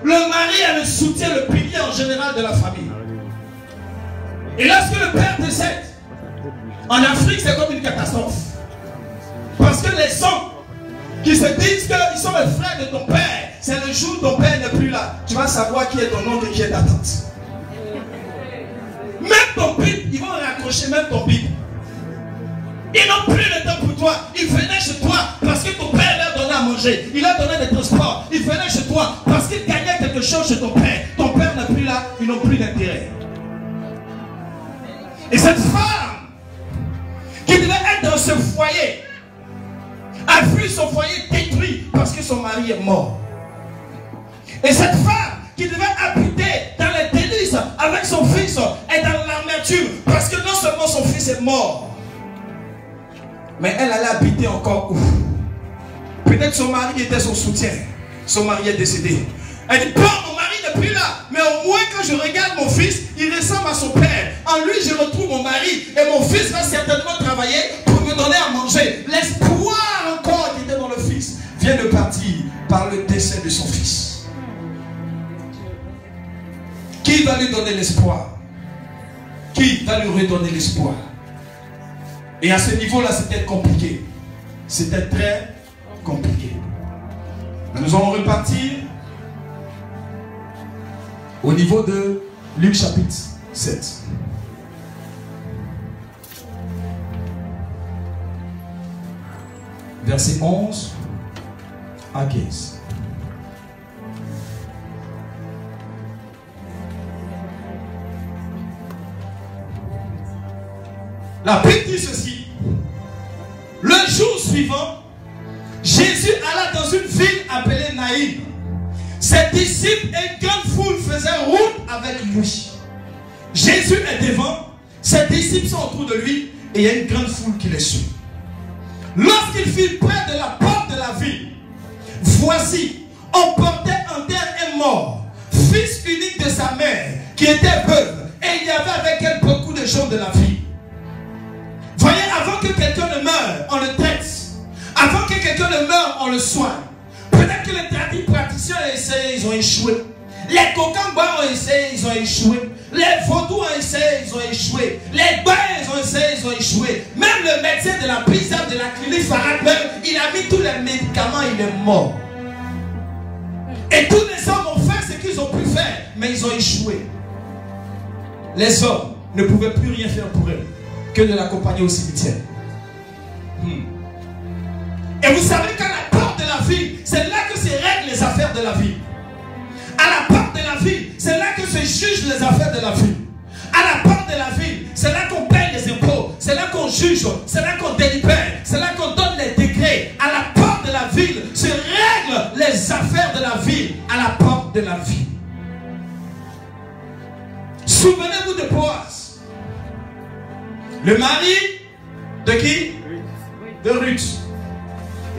Le mari est le soutien, le pilier en général de la famille. Et lorsque le père décède, en Afrique, c'est comme une catastrophe. Parce que les hommes qui se disent qu'ils sont les frères de ton père, c'est le jour où ton père n'est plus là. Tu vas savoir qui est ton oncle et qui est ta tante. Même ton bip, ils vont raccrocher même ton bip. Ils n'ont plus le temps pour toi. Ils venaient chez toi parce que ton père leur donnait à manger. Il leur donnait des transports. Ils venaient chez toi parce qu'ils gagnaient quelque chose chez ton père. Ton père n'est plus là, ils n'ont plus d'intérêt. Et cette femme qui devait être dans ce foyer a vu son foyer détruit parce que son mari est mort. Et cette femme qui devait habiter dans les délices avec son fils est dans l'amertume parce que non seulement son fils est mort, mais elle allait habiter encore où? Peut-être son mari était son soutien. Son mari est décédé. Elle dit, bon, mon mari n'est plus là, mais au moins quand je regarde mon fils, il ressemble à son père. En lui, je retrouve mon mari et mon fils va certainement travailler pour me donner à manger. L'espoir encore qui était dans le fils vient de partir par le décès de son fils. Qui va lui donner l'espoir? Qui va lui redonner l'espoir? Et à ce niveau-là, c'était compliqué. C'était très compliqué. Nous allons repartir au niveau de Luc chapitre 7. Verset 11 à 15. La Bible dit ceci. Le jour suivant, Jésus alla dans une ville appelée Naïm. Ses disciples et une grande foule faisaient route avec lui. Jésus est devant, ses disciples sont autour de lui et il y a une grande foule qui les suit. Lorsqu'il fut près de la porte de la ville, voici, on portait en terre un mort, fils unique de sa mère, qui était veuve, et il y avait avec elle beaucoup de gens de la ville. Voyez, avant que quelqu'un ne meure, on le traite. Avant que quelqu'un ne meure, on le soigne. Peut-être que les praticiens ont essayé, ils ont échoué. Les cocambas ont essayé, ils ont échoué. Les vaudous ont essayé, ils ont échoué. Les bains, ils ont essayé, ils ont échoué. Même le médecin de la prison, de la clinique Farad, même, il a mis tous les médicaments, il est mort. Et tous les hommes ont fait ce qu'ils ont pu faire, mais ils ont échoué. Les hommes ne pouvaient plus rien faire pour eux que de l'accompagner au cimetière. Et vous savez qu'à la porte de la ville, c'est là que se règlent les affaires de la ville. À la porte de la ville, c'est là que se jugent les affaires de la ville. À la porte de la ville, c'est là qu'on paye les impôts, c'est là qu'on juge, c'est là qu'on délibère, c'est là qu'on donne les décrets. À la porte de la ville se règlent les affaires de la ville. À la porte de la ville. Souvenez-vous de Boaz, le mari de qui? De Ruth.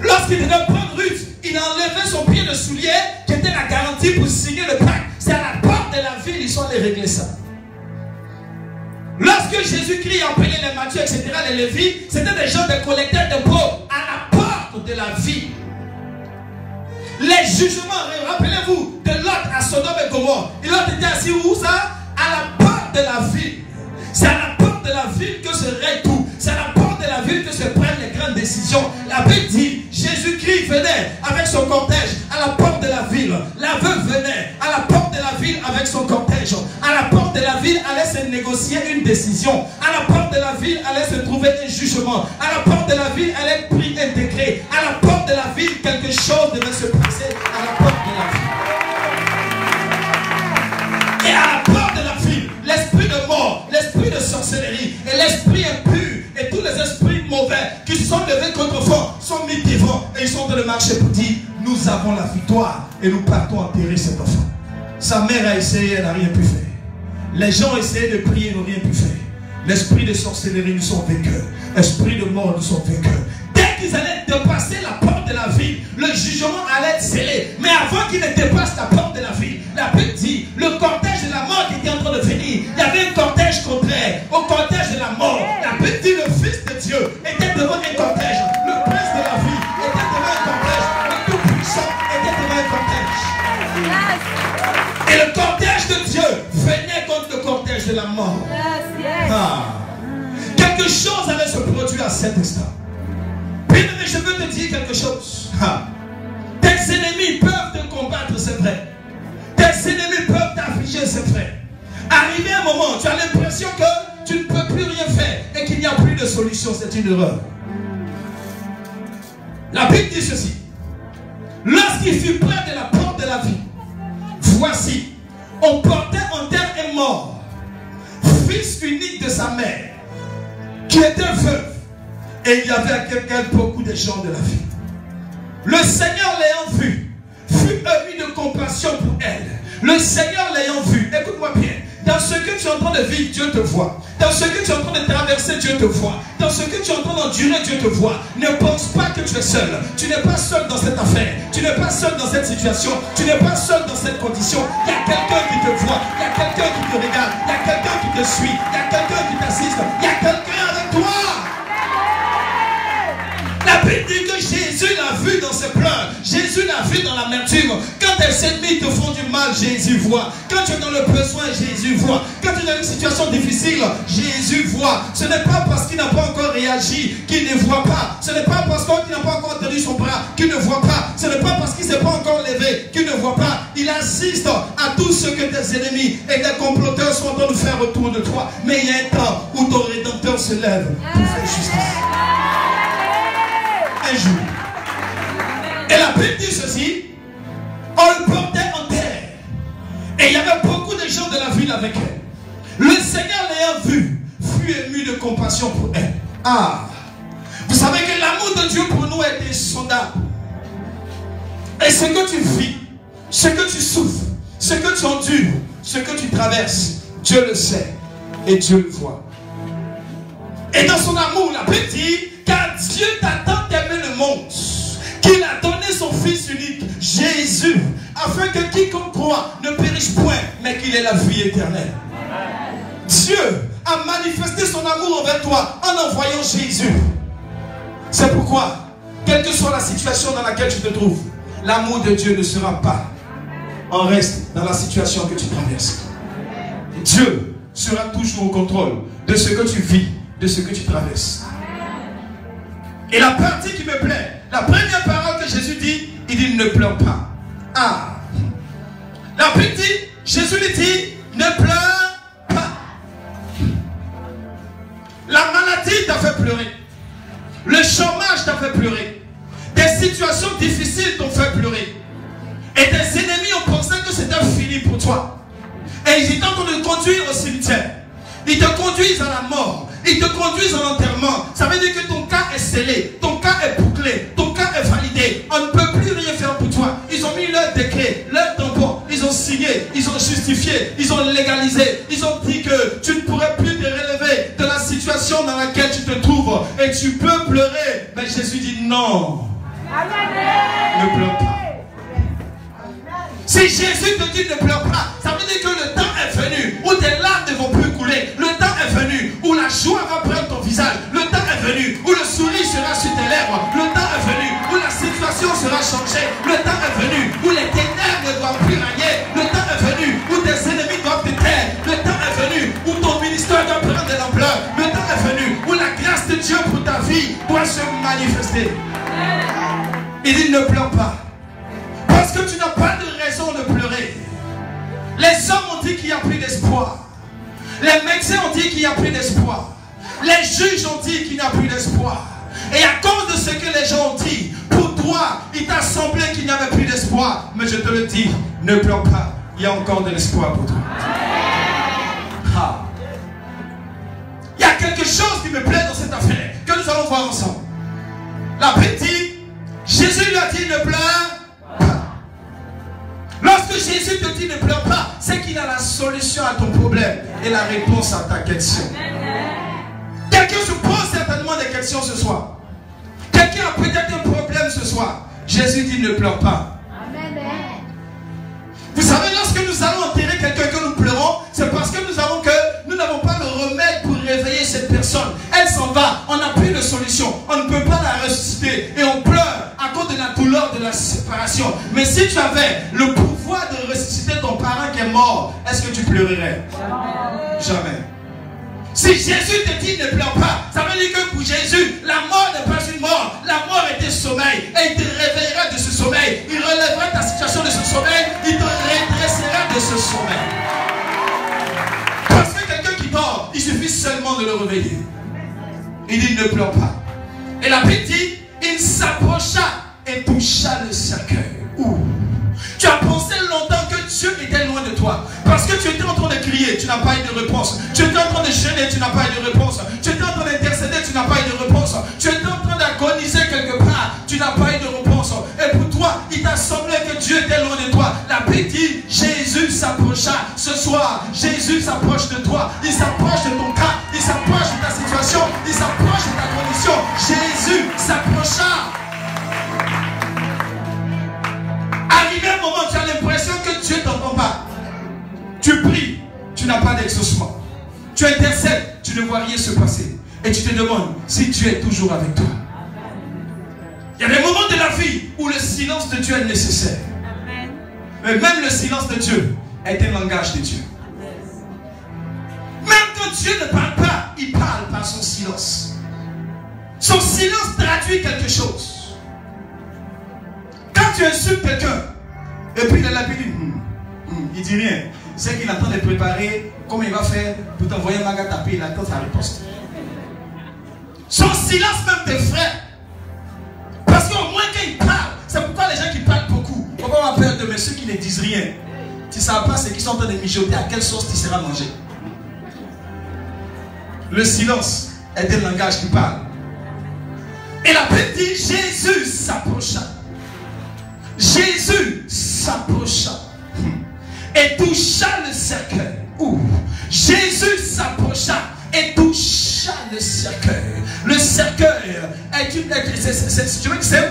Lorsqu'il devait prendre Ruth, il a enlevé son pied de soulier qui était la garantie pour signer le pacte. C'est à la porte de la ville, ils sont allés régler ça. Lorsque Jésus-Christ appelait les Matthieu, etc., les Lévites, c'était des gens des collecteurs d'impôts à la porte de la ville. Les jugements, rappelez-vous, de Lot à Sodome et Gomorrhe. Lot était assis où ça? À la porte de la ville. C'est à la porte de la ville que se règle tout. C'est à la porte de la ville que se prennent les grandes décisions. La Bible dit, Jésus-Christ venait avec son cortège à la porte de la ville. La veuve venait à la porte de la ville avec son cortège. À la porte de la ville allait se négocier une décision. À la porte de la ville allait se trouver un jugement. À la porte de la ville allait pris un décret. À la porte de la ville, quelque chose devait se passer à la porte de la ville. Et à la porte de la ville, l'esprit de mort, l'esprit de sorcellerie et l'esprit impur et tous les esprits mauvais qui se sont levés contre vous sont mis devant et ils sont en train de marcher pour dire nous avons la victoire et nous partons enterrer cet enfant. Sa mère a essayé, elle n'a rien pu faire. Les gens ont essayé de prier, ils n'ont rien pu faire. L'esprit de sorcellerie, nous sommes vainqueurs. L'esprit de mort, nous sommes vainqueurs. Dès qu'ils allaient dépasser la porte de la ville, le jugement allait être scellé. Mais avant qu'ils ne dépassent la porte de la ville, la Bible dit, le cortège de la mort qui était en train de venir, il y avait un cortège contraire au cortège de la mort. La Bible dit, le Fils de Dieu était devant un cortège. Le prince de la vie était devant un cortège. Le Tout-Puissant était devant un cortège. Et le cortège de Dieu venait contre le cortège de la mort. Quelque chose allait se produire à cet instant. Puis, mais je veux te dire quelque chose. Tes ennemis peuvent te combattre, c'est vrai. Tes ennemis peuvent t'affliger, c'est vrai. Arrivé un moment, tu as l'impression que tu ne peux plus rien faire et qu'il n'y a plus de solution. C'est une erreur. La Bible dit ceci. Lorsqu'il fut près de la porte de la vie, voici, on portait en terre un mort, fils unique de sa mère, qui était veuve, et il y avait à quelqu'un beaucoup de gens de la vie. Le Seigneur l'ayant vu, fut ému de compassion pour elle. Le Seigneur l'ayant vu, écoute-moi bien, dans ce que tu es en train de vivre, Dieu te voit. Dans ce que tu es en train de traverser, Dieu te voit. Dans ce que tu es en train d'endurer, Dieu te voit. Ne pense pas que tu es seul. Tu n'es pas seul dans cette affaire. Tu n'es pas seul dans cette situation. Tu n'es pas seul dans cette condition. Il y a quelqu'un qui te voit. Il y a quelqu'un qui te regarde. Il y a quelqu'un qui te suit. Il y a quelqu'un qui t'assiste. Il y a quelqu'un avec toi. La Bible dit que Jésus l'a vu dans ses pleurs. Jésus l'a vu dans l'amertume. Quand tes ennemis te font du mal, Jésus voit. Quand tu es dans le besoin, Jésus voit. Quand tu es dans une situation difficile, Jésus voit. Ce n'est pas parce qu'il n'a pas encore réagi qu'il ne voit pas. Ce n'est pas parce qu'il n'a pas encore tenu son bras qu'il ne voit pas. Ce n'est pas parce qu'il ne s'est pas encore levé qu'il ne voit pas. Il assiste à tout ce que tes ennemis et tes comploteurs sont en train de faire autour de toi. Mais il y a un temps où ton Rédempteur se lève pour faire justice. Un jour. Et la Bible dit ceci. On le portait en terre. Et il y avait beaucoup de gens de la ville avec elle. Le Seigneur l'ayant vue, fut ému de compassion pour elle. Vous savez que l'amour de Dieu pour nous est insondable. Et ce que tu vis, ce que tu souffres, ce que tu endures, ce que tu traverses, Dieu le sait et Dieu le voit. Et dans son amour, la Bible dit, car Dieu t'a tant aimé le monde qu'il a donné son Fils unique, Jésus, afin que quiconque croit ne périsse point, mais qu'il ait la vie éternelle. Dieu a manifesté son amour envers toi en envoyant Jésus. C'est pourquoi, quelle que soit la situation dans laquelle tu te trouves, l'amour de Dieu ne sera pas en reste dans la situation que tu traverses. Dieu sera toujours au contrôle de ce que tu vis, de ce que tu traverses. Et la partie qui me plaît, la première parole que Jésus dit, il dit ne pleure pas. La Bible dit, Jésus lui dit, ne pleure pas. La maladie t'a fait pleurer. Le chômage t'a fait pleurer. Des situations difficiles t'ont fait pleurer. Et tes ennemis ont pensé que c'était fini pour toi. Et ils étaient en train de te conduire au cimetière. Ils te conduisent à la mort. Ils te conduisent à l'enterrement. Ça veut dire que ton cas est scellé. Ton cas est bouclé. Ton cas est validé. On ne peut plus rien faire pour toi. Ils ont mis leur décret, leur tampon. Ils ont signé. Ils ont justifié. Ils ont légalisé. Ils ont dit que tu ne pourrais plus te relever de la situation dans laquelle tu te trouves. Et tu peux pleurer. Mais Jésus dit non. Ne pleure pas. Si Jésus te dit ne pleure pas, ça veut dire que le temps est venu où tes larmes ne vont plus couler. Le temps est venu où la joie va prendre ton visage. Le temps est venu où le sourire sera sur tes lèvres. Le temps est venu où la situation sera changée. Le temps est venu où les ténèbres ne doivent plus régner. Le temps est venu où tes ennemis doivent te taire. Le temps est venu où ton ministère doit prendre de l'ampleur. Le temps est venu où la grâce de Dieu pour ta vie doit se manifester. Il dit ne pleure pas. Parce que tu n'as pas de raison de pleurer. Les hommes ont dit qu'il n'y a plus d'espoir. Les médecins ont dit qu'il n'y a plus d'espoir. Les juges ont dit qu'il n'y a plus d'espoir. Et à cause de ce que les gens ont dit, pour toi, il t'a semblé qu'il n'y avait plus d'espoir. Mais je te le dis, ne pleure pas. Il y a encore de l'espoir pour toi. Il y a quelque chose qui me plaît dans cette affaire, que nous allons voir ensemble. La Bible dit, Jésus lui a dit ne pleure. Lorsque Jésus te dit ne pleure pas, c'est qu'il a la solution à ton problème et la réponse à ta question. Quelqu'un se pose certainement des questions ce soir. Quelqu'un a peut-être un problème ce soir. Jésus dit ne pleure pas. Vous savez, lorsque nous allons enterrer quelqu'un que nous pleurons, c'est parce que nous n'avons pas le remède pour réveiller cette personne. Elle s'en va, on n'a plus de solution. On ne peut pas la ressusciter et on pleure à cause de la douleur de la séparation. Mais si tu avais le pouvoir de ressusciter ton parent, parent qui est mort, est-ce que tu pleurerais? Jamais. Si Jésus te dit ne pleure pas, ça veut dire que pour Jésus, la mort n'est pas une mort. La mort était sommeil. Et il te réveillera de ce sommeil. Il relèvera ta situation de ce sommeil. Il te redressera de ce sommeil. Parce que quelqu'un qui dort, il suffit seulement de le réveiller. Il dit ne pleure pas. Et la Bible dit, il s'approcha et toucha le cercueil. Ouh. Tu as pensé longtemps que Dieu était loin de toi. Parce que tu étais en train de crier, tu n'as pas eu de réponse. Tu étais en train de jeûner, tu n'as pas eu de réponse. Tu étais en train d'intercéder, tu n'as pas eu de réponse. Tu étais en train d'agoniser quelque part, tu n'as pas eu de réponse. Et pour toi, il t'a semblé que Dieu était loin de toi. La Bible dit, Jésus s'approcha. Ce soir, Jésus s'approche de toi. Il s'approche de ton cas. Il s'approche de ta situation. Il s'approche de ta condition. Jésus s'approcha. Arrivé un moment, tu as l'impression que Dieu ne t'entend pas. Tu pries, tu n'as pas d'exaucement. Tu intercèdes, tu ne vois rien se passer. Et tu te demandes si Dieu est toujours avec toi. Il y a des moments de la vie où le silence de Dieu est nécessaire. Mais même le silence de Dieu est un langage de Dieu. Même quand Dieu ne parle pas, il parle par son silence. Son silence traduit quelque chose. Quand tu insultes quelqu'un, et puis il est là, il dit rien. C'est qu'il attend de préparer comment il va faire pour t'envoyer un maga taper, il attend sa réponse. Son silence même t'effraie. Parce qu'au moins quand il parle, c'est pourquoi les gens qui parlent beaucoup, on va avoir peur de mais ceux qui ne disent rien. Tu ne savent pas ce qu'ils sont en train de mijoter, à quelle sauce tu seras mangé. Le silence est un langage qui parle. Et la Bible dit, Jésus s'approcha. Jésus s'approcha et toucha le cercueil. Jésus s'approcha et toucha le cercueil. Le cercueil c'est un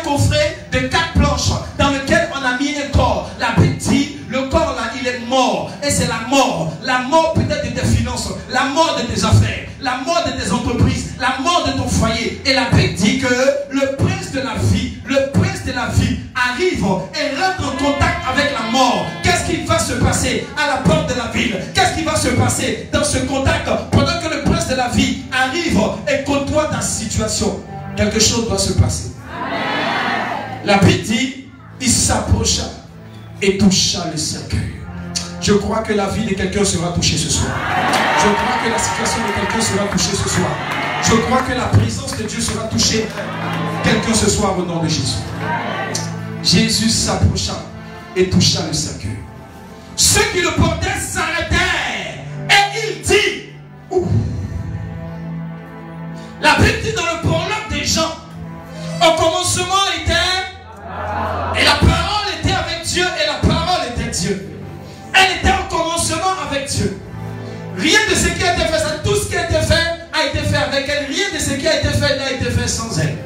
coffret de 4 planches dans lequel on a mis un corps. La Bible dit, le corps là, il est mort. Et c'est la mort. La mort peut-être de tes finances, la mort de tes affaires, la mort de tes entreprises, la mort de ton foyer. Et la Bible dit que le prince de la vie arrive et rentre en contact avec la mort. Qu'est-ce qui va se passer à la porte de la ville? Qu'est-ce qui va se passer dans ce contact pendant que le prince de la vie arrive et côtoie ta situation? Quelque chose doit se passer. La Bible dit, il s'approcha et toucha le cercueil. Je crois que la vie de quelqu'un sera touchée ce soir. Je crois que la situation de quelqu'un sera touchée ce soir. Je crois que la présence de Dieu sera touchée quelqu'un ce soir au nom de Jésus. Jésus s'approcha et toucha le cercueil. Ceux qui le portaient s'arrêtèrent et il dit, ouh. La Bible dit dans le prologue des gens, au commencement était, et la parole était avec Dieu et la parole était Dieu. Elle était au commencement avec Dieu. Rien de ce qui a été fait, tout ce qui a été fait avec elle. Rien de ce qui a été fait n'a été fait sans elle.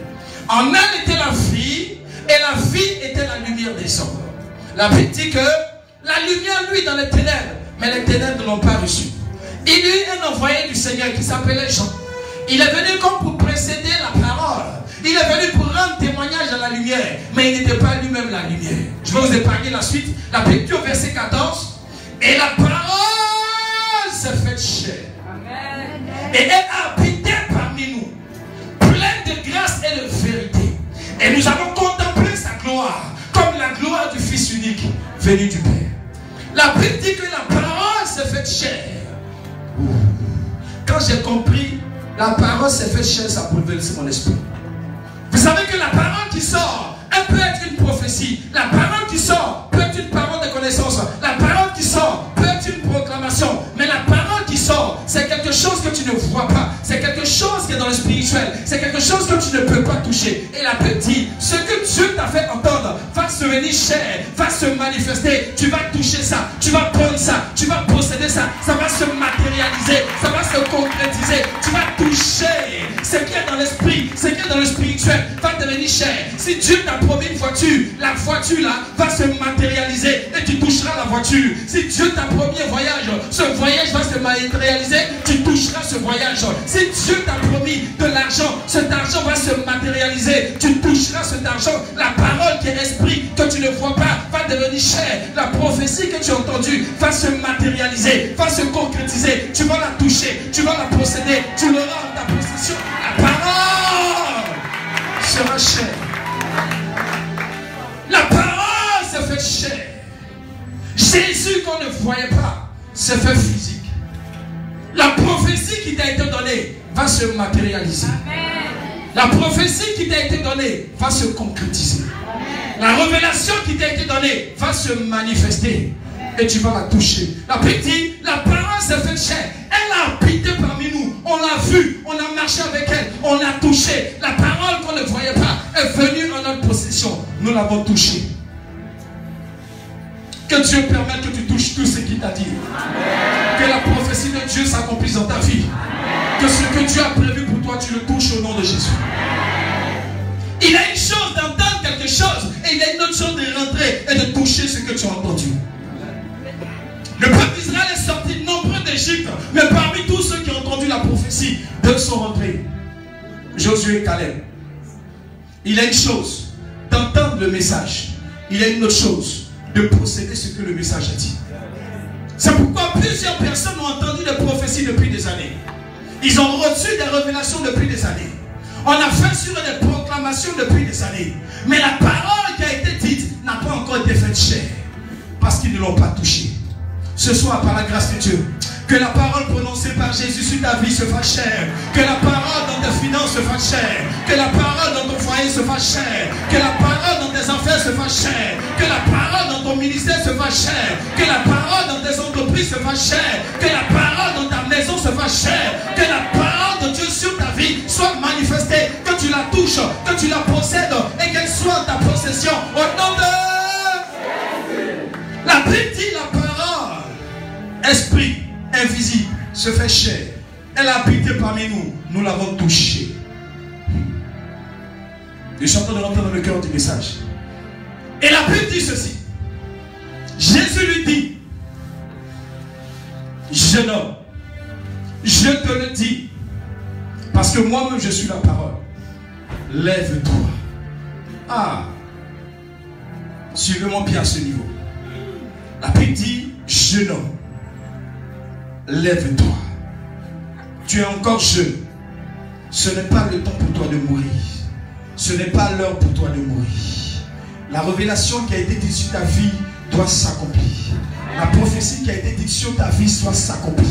En elle était la vie, et la vie était la lumière des hommes. La Bible dit que la lumière, lui, dans les ténèbres, mais les ténèbres ne l'ont pas reçu. Il y eut un envoyé du Seigneur qui s'appelait Jean. Il est venu comme pour précéder la parole. Il est venu pour rendre témoignage à la lumière, mais il n'était pas lui-même la lumière. Je vais vous épargner la suite. La Bible dit au verset 14, et la parole s'est faite chair. Et elle a habité parmi nous, pleine de grâce et de vérité. Et nous avons contemplé sa gloire, comme la gloire du Fils unique, venu du Père. La Bible dit que la parole s'est faite chair. Quand j'ai compris, la parole s'est faite chair, ça a bouleversé mon esprit. Vous savez que la parole qui sort, elle peut être une prophétie. La parole qui sort peut être une parole de connaissance. La parole qui sort peut être une proclamation. Mais la parole qui sort, c'est quelque chose que tu ne vois pas. C'est quelque chose qui est dans le spirituel. C'est quelque chose que tu ne peux pas toucher. Et la Bible dit, ce que Dieu t'a fait entendre va se venir chair, va se manifester. Tu vas toucher ça, tu vas prendre ça, tu vas posséder ça. Ça va se matérialiser, ça va se concrétiser. Tu vas toucher ce qui est dans l'esprit, ce qui est dans le spirituel va devenir chair. Si Dieu t'a promis une voiture, la voiture là va se matérialiser et tu toucheras la voiture. Si Dieu t'a promis un voyage, ce voyage va se matérialiser, tu toucheras ce voyage. Si Dieu t'a promis de l'argent, cet argent va se matérialiser, tu toucheras cet argent. La parole qui est esprit, que tu ne vois pas, va devenir chair. La prophétie que tu as entendue va se matérialiser, va se concrétiser. Tu vas la toucher, tu vas la posséder, tu l'auras en ta possession. La parole sera chair. La parole se fait chair. Jésus qu'on ne voyait pas se fait physique. La prophétie qui t'a été donnée va se matérialiser. La prophétie qui t'a été donnée va se concrétiser. La révélation qui t'a été donnée va se manifester. Et tu vas la toucher. La Bible dit, la parole s'est faite chair. Elle a habité parmi nous. On l'a vue, on a marché avec elle, on l'a touchée. La parole qu'on ne voyait pas est venue en notre possession. Nous l'avons touchée. Que Dieu permette que tu touches tout ce qu'il t'a dit. Que la prophétie de Dieu s'accomplisse dans ta vie. Que ce que Dieu a prévu pour toi, tu le touches au nom de Jésus. Il a une chose d'entendre quelque chose et il a une autre chose de rentrer et de toucher ce que tu as entendu. Le peuple d'Israël est sorti nombreux d'Égypte, mais parmi tous ceux qui ont entendu la prophétie, deux sont rentrés. Josué et Caleb. Il a une chose d'entendre le message. Il a une autre chose de posséder ce que le message a dit. C'est pourquoi plusieurs personnes ont entendu des prophéties depuis des années. Ils ont reçu des révélations depuis des années. On a fait sur eux des proclamations depuis des années. Mais la parole qui a été dite n'a pas encore été faite chair. Parce qu'ils ne l'ont pas touchée. Ce soir, par la grâce de Dieu, que la parole prononcée par Jésus sur ta vie se fasse chair. Que la parole dans tes finances se fasse chair. Que la parole dans ton foyer se fasse chair. Que la parole dans tes affaires se fasse chair. Que la parole dans ton ministère se fasse chair. Que la parole dans tes entreprises se fasse chair. Que la parole dans ta maison se fasse chair. Que la parole de Dieu sur ta vie soit manifestée. Que tu la touches, que tu la possèdes et qu'elle soit en ta possession. Au nom de la Bible dit la parole, esprit invisible, se fait chair. Elle a habité parmi nous. Nous l'avons touchée. Je suis en train de rentrer dans le cœur du message. Et la Bible dit ceci. Jésus lui dit, jeune homme, je te le dis, parce que moi-même je suis la parole. Lève-toi. Ah, suivez-moi bien à ce niveau. La Bible dit, jeune homme, lève-toi. Tu es encore jeune. Ce n'est pas le temps pour toi de mourir. Ce n'est pas l'heure pour toi de mourir. La révélation qui a été dite sur ta vie doit s'accomplir. La prophétie qui a été dite sur ta vie doit s'accomplir.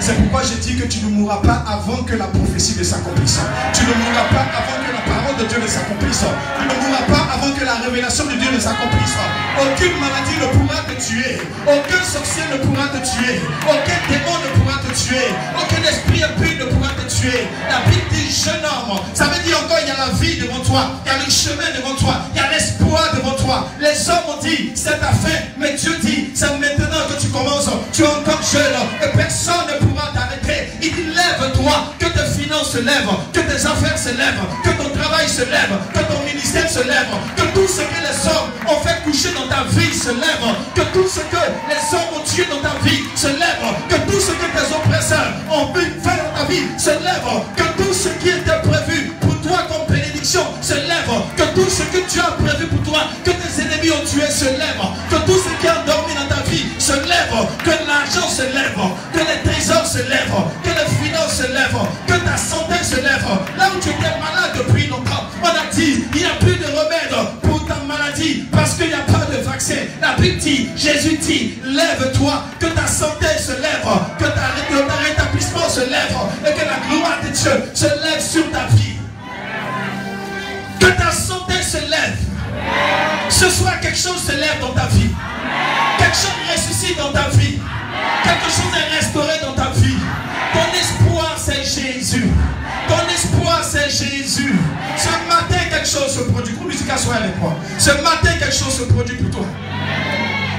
C'est pourquoi je dis que tu ne mourras pas avant que la prophétie ne s'accomplisse. Tu ne mourras pas avant que la parole de Dieu ne s'accomplisse. Tu ne mourras pas avant que la révélation de Dieu ne s'accomplisse. Aucune maladie ne pourra te tuer. Aucun sorcier ne pourra te tuer. Aucun démon ne pourra te tuer. Aucun esprit impur ne pourra te tuer. La Bible dit jeune homme. Ça veut dire encore il y a la vie devant toi. Il y a le chemin devant toi. Il y a l'espoir devant toi. Les hommes ont dit c'est ta fin. Mais Dieu dit c'est maintenant que tu commences. Tu es encore jeune. Et personne ne pourra t'arrêter. Il dit lève-toi. Que tes finances se lèvent. Que tes affaires se lèvent. Que ton travail se lève. Que ton ministère se lève. Que tout ce que les hommes ont fait coucher dans ta vie se lève. Que tout ce que les hommes ont tué dans ta vie se lève. Que tout ce que tes oppresseurs ont pu faire dans ta vie se lève. Que tout ce qui était prévu pour toi comme bénédiction se lève. Que tout ce que tu as prévu pour toi, que tes ennemis ont tué se lève. Que tout ce qui a dormi dans ta vie se lève. Que l'argent se lève. Que les trésors se lèvent. Que les finances se lèvent. Que ta santé se lève. Là où tu étais malade depuis longtemps, on a dit il n'y a plus de remède pour ta maladie parce qu'il n'y a pas de vaccin. La Bible dit, Jésus dit, lève-toi, que ta santé se lève, que ton rétablissement se lève et que la gloire de Dieu se lève sur ta vie. Que ta santé se lève. Ce soir, quelque chose se lève dans ta vie. Quelque chose ressuscite dans ta vie. Quelque chose est restauré dans ta vie. Ton espoir, c'est Jésus. Ton espoir, c'est Jésus. Ce matin, quelque chose se produit. Groupe musical, sois avec moi. Ce matin, quelque chose se produit pour toi.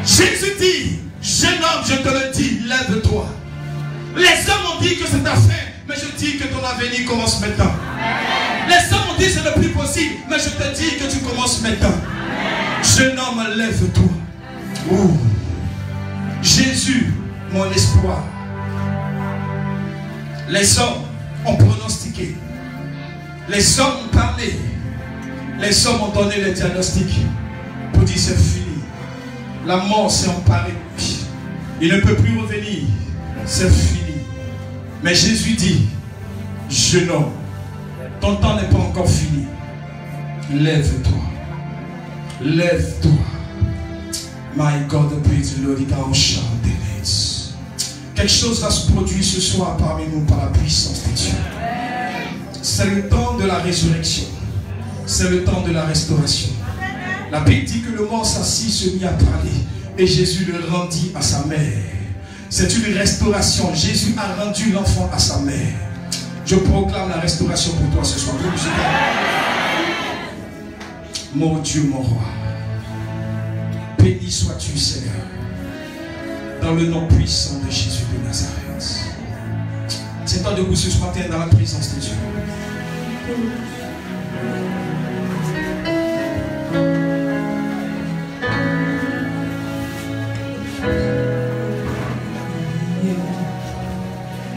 Jésus dit, jeune homme, je te le dis, lève-toi. Les hommes ont dit que c'est ta fin, mais je dis que ton avenir commence maintenant. Les hommes ont dit que c'est le plus possible, mais je te dis que tu commences maintenant. Jeune homme, lève-toi. Oh. Jésus, mon espoir. Les hommes ont pronostiqué. Les hommes ont parlé. Les hommes ont donné le diagnostic pour dire c'est fini. La mort s'est emparée. Il ne peut plus revenir. C'est fini. Mais Jésus dit, jeune homme, ton temps n'est pas encore fini. Lève-toi. Lève-toi. My God, praise the Lord. Quelque chose va se produire ce soir parmi nous par la puissance de Dieu. C'est le temps de la résurrection. C'est le temps de la restauration. La Bible dit que le mort s'assit, se mit à parler. Et Jésus le rendit à sa mère. C'est une restauration. Jésus a rendu l'enfant à sa mère. Je proclame la restauration pour toi ce soir. Mon Dieu, mon roi. Béni sois-tu, Seigneur. Dans le nom puissant de Jésus de Nazareth. C'est temps de vous ce matin dans la présence de Dieu.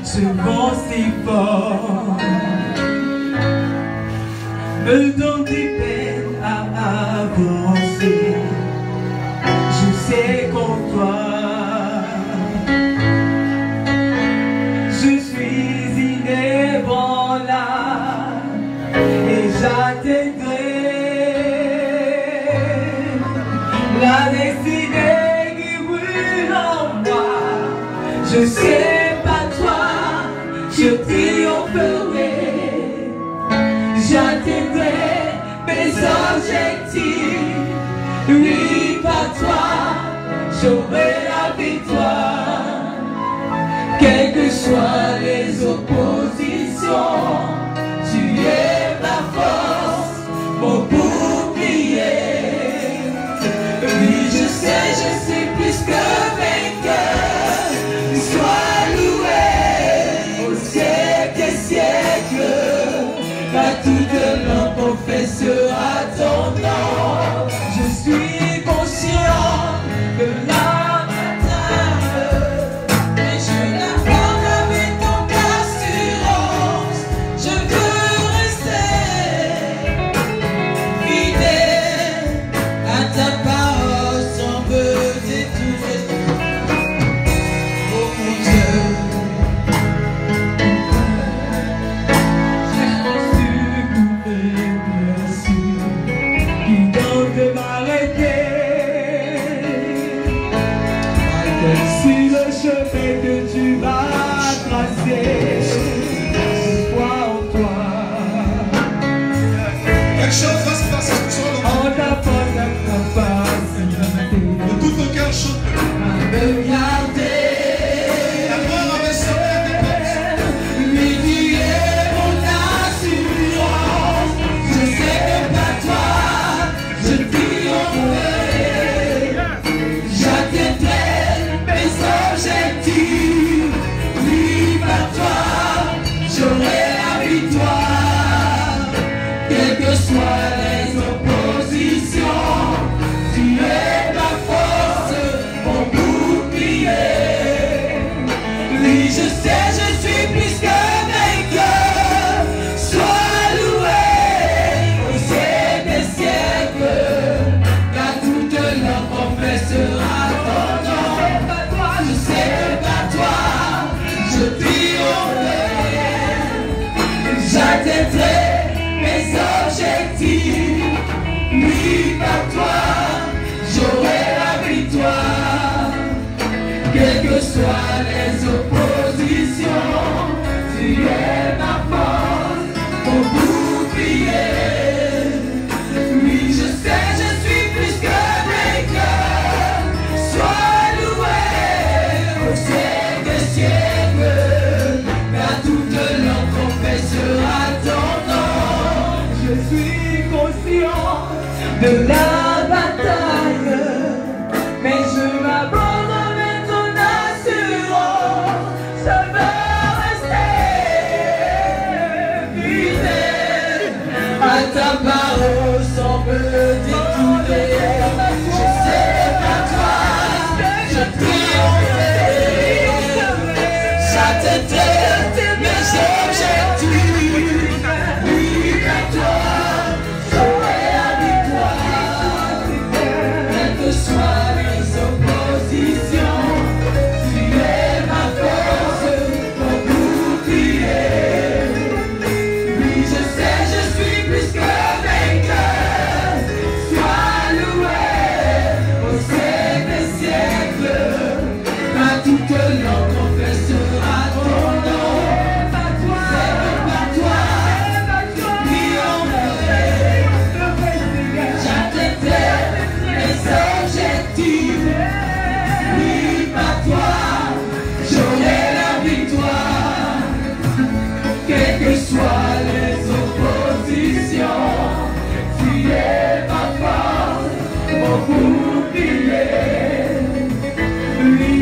Ce vent si fort me donne des peines à avancer. Je sais qu'en toi je suis inébranlable et j'atteindrai la destinée qui brûle en moi. Je sais je triompherai, j'atteindrai mes objectifs. Oui, par toi, j'aurai la victoire. Quelles que soient les oppositions, tu es ma force, mon bouclier. Oui, je sais, je suis plus que vainqueur. Sois loué au siècle des siècles, car toute langue confessera ton nom. Je suis conscient de la bataille, mais je l'affronte avec ton assurance. Je veux rester fidèle à ta parole sans me détourner. Oh mon Dieu, de m'arrêter sur le chemin que tu vas tracer. Je crois en toi. Quelque chose va se passer en ta force, ta capacité de tout ton cœur chante à me garder. La mort avait sauvé tes portes. Lui qui est mon assurance. Je sais que par toi je triompherai, j'atteindrai mes objectifs. Oui, par toi, j'aurai la victoire. Quelles que soient les oppositions, tu es ma force, mon bouclier. Oui, je sais, je suis plus que vainqueur. Sois loué au siècle des siècles, car toute langue confessera ton nom. Je sais que par toi, je triompherai, j'atteindrai mes objectifs. Oui, par toi, j'aurai la victoire. Quelles que soient les oppositions, tu es ma force, mon bouclier. Oui, je sais, je suis plus que vainqueur. Sois loué au siècle des siècles, car toute langue confessera ton nom. Je suis conscient de la bataille, mais je m'abandonne à ton assurance. Je veux rester fidèle à ta parole sans me détourner. Je sais que par toi, je triompherai, j'atteindrai mes objectifs. Oui, par toi, j'aurai la victoire.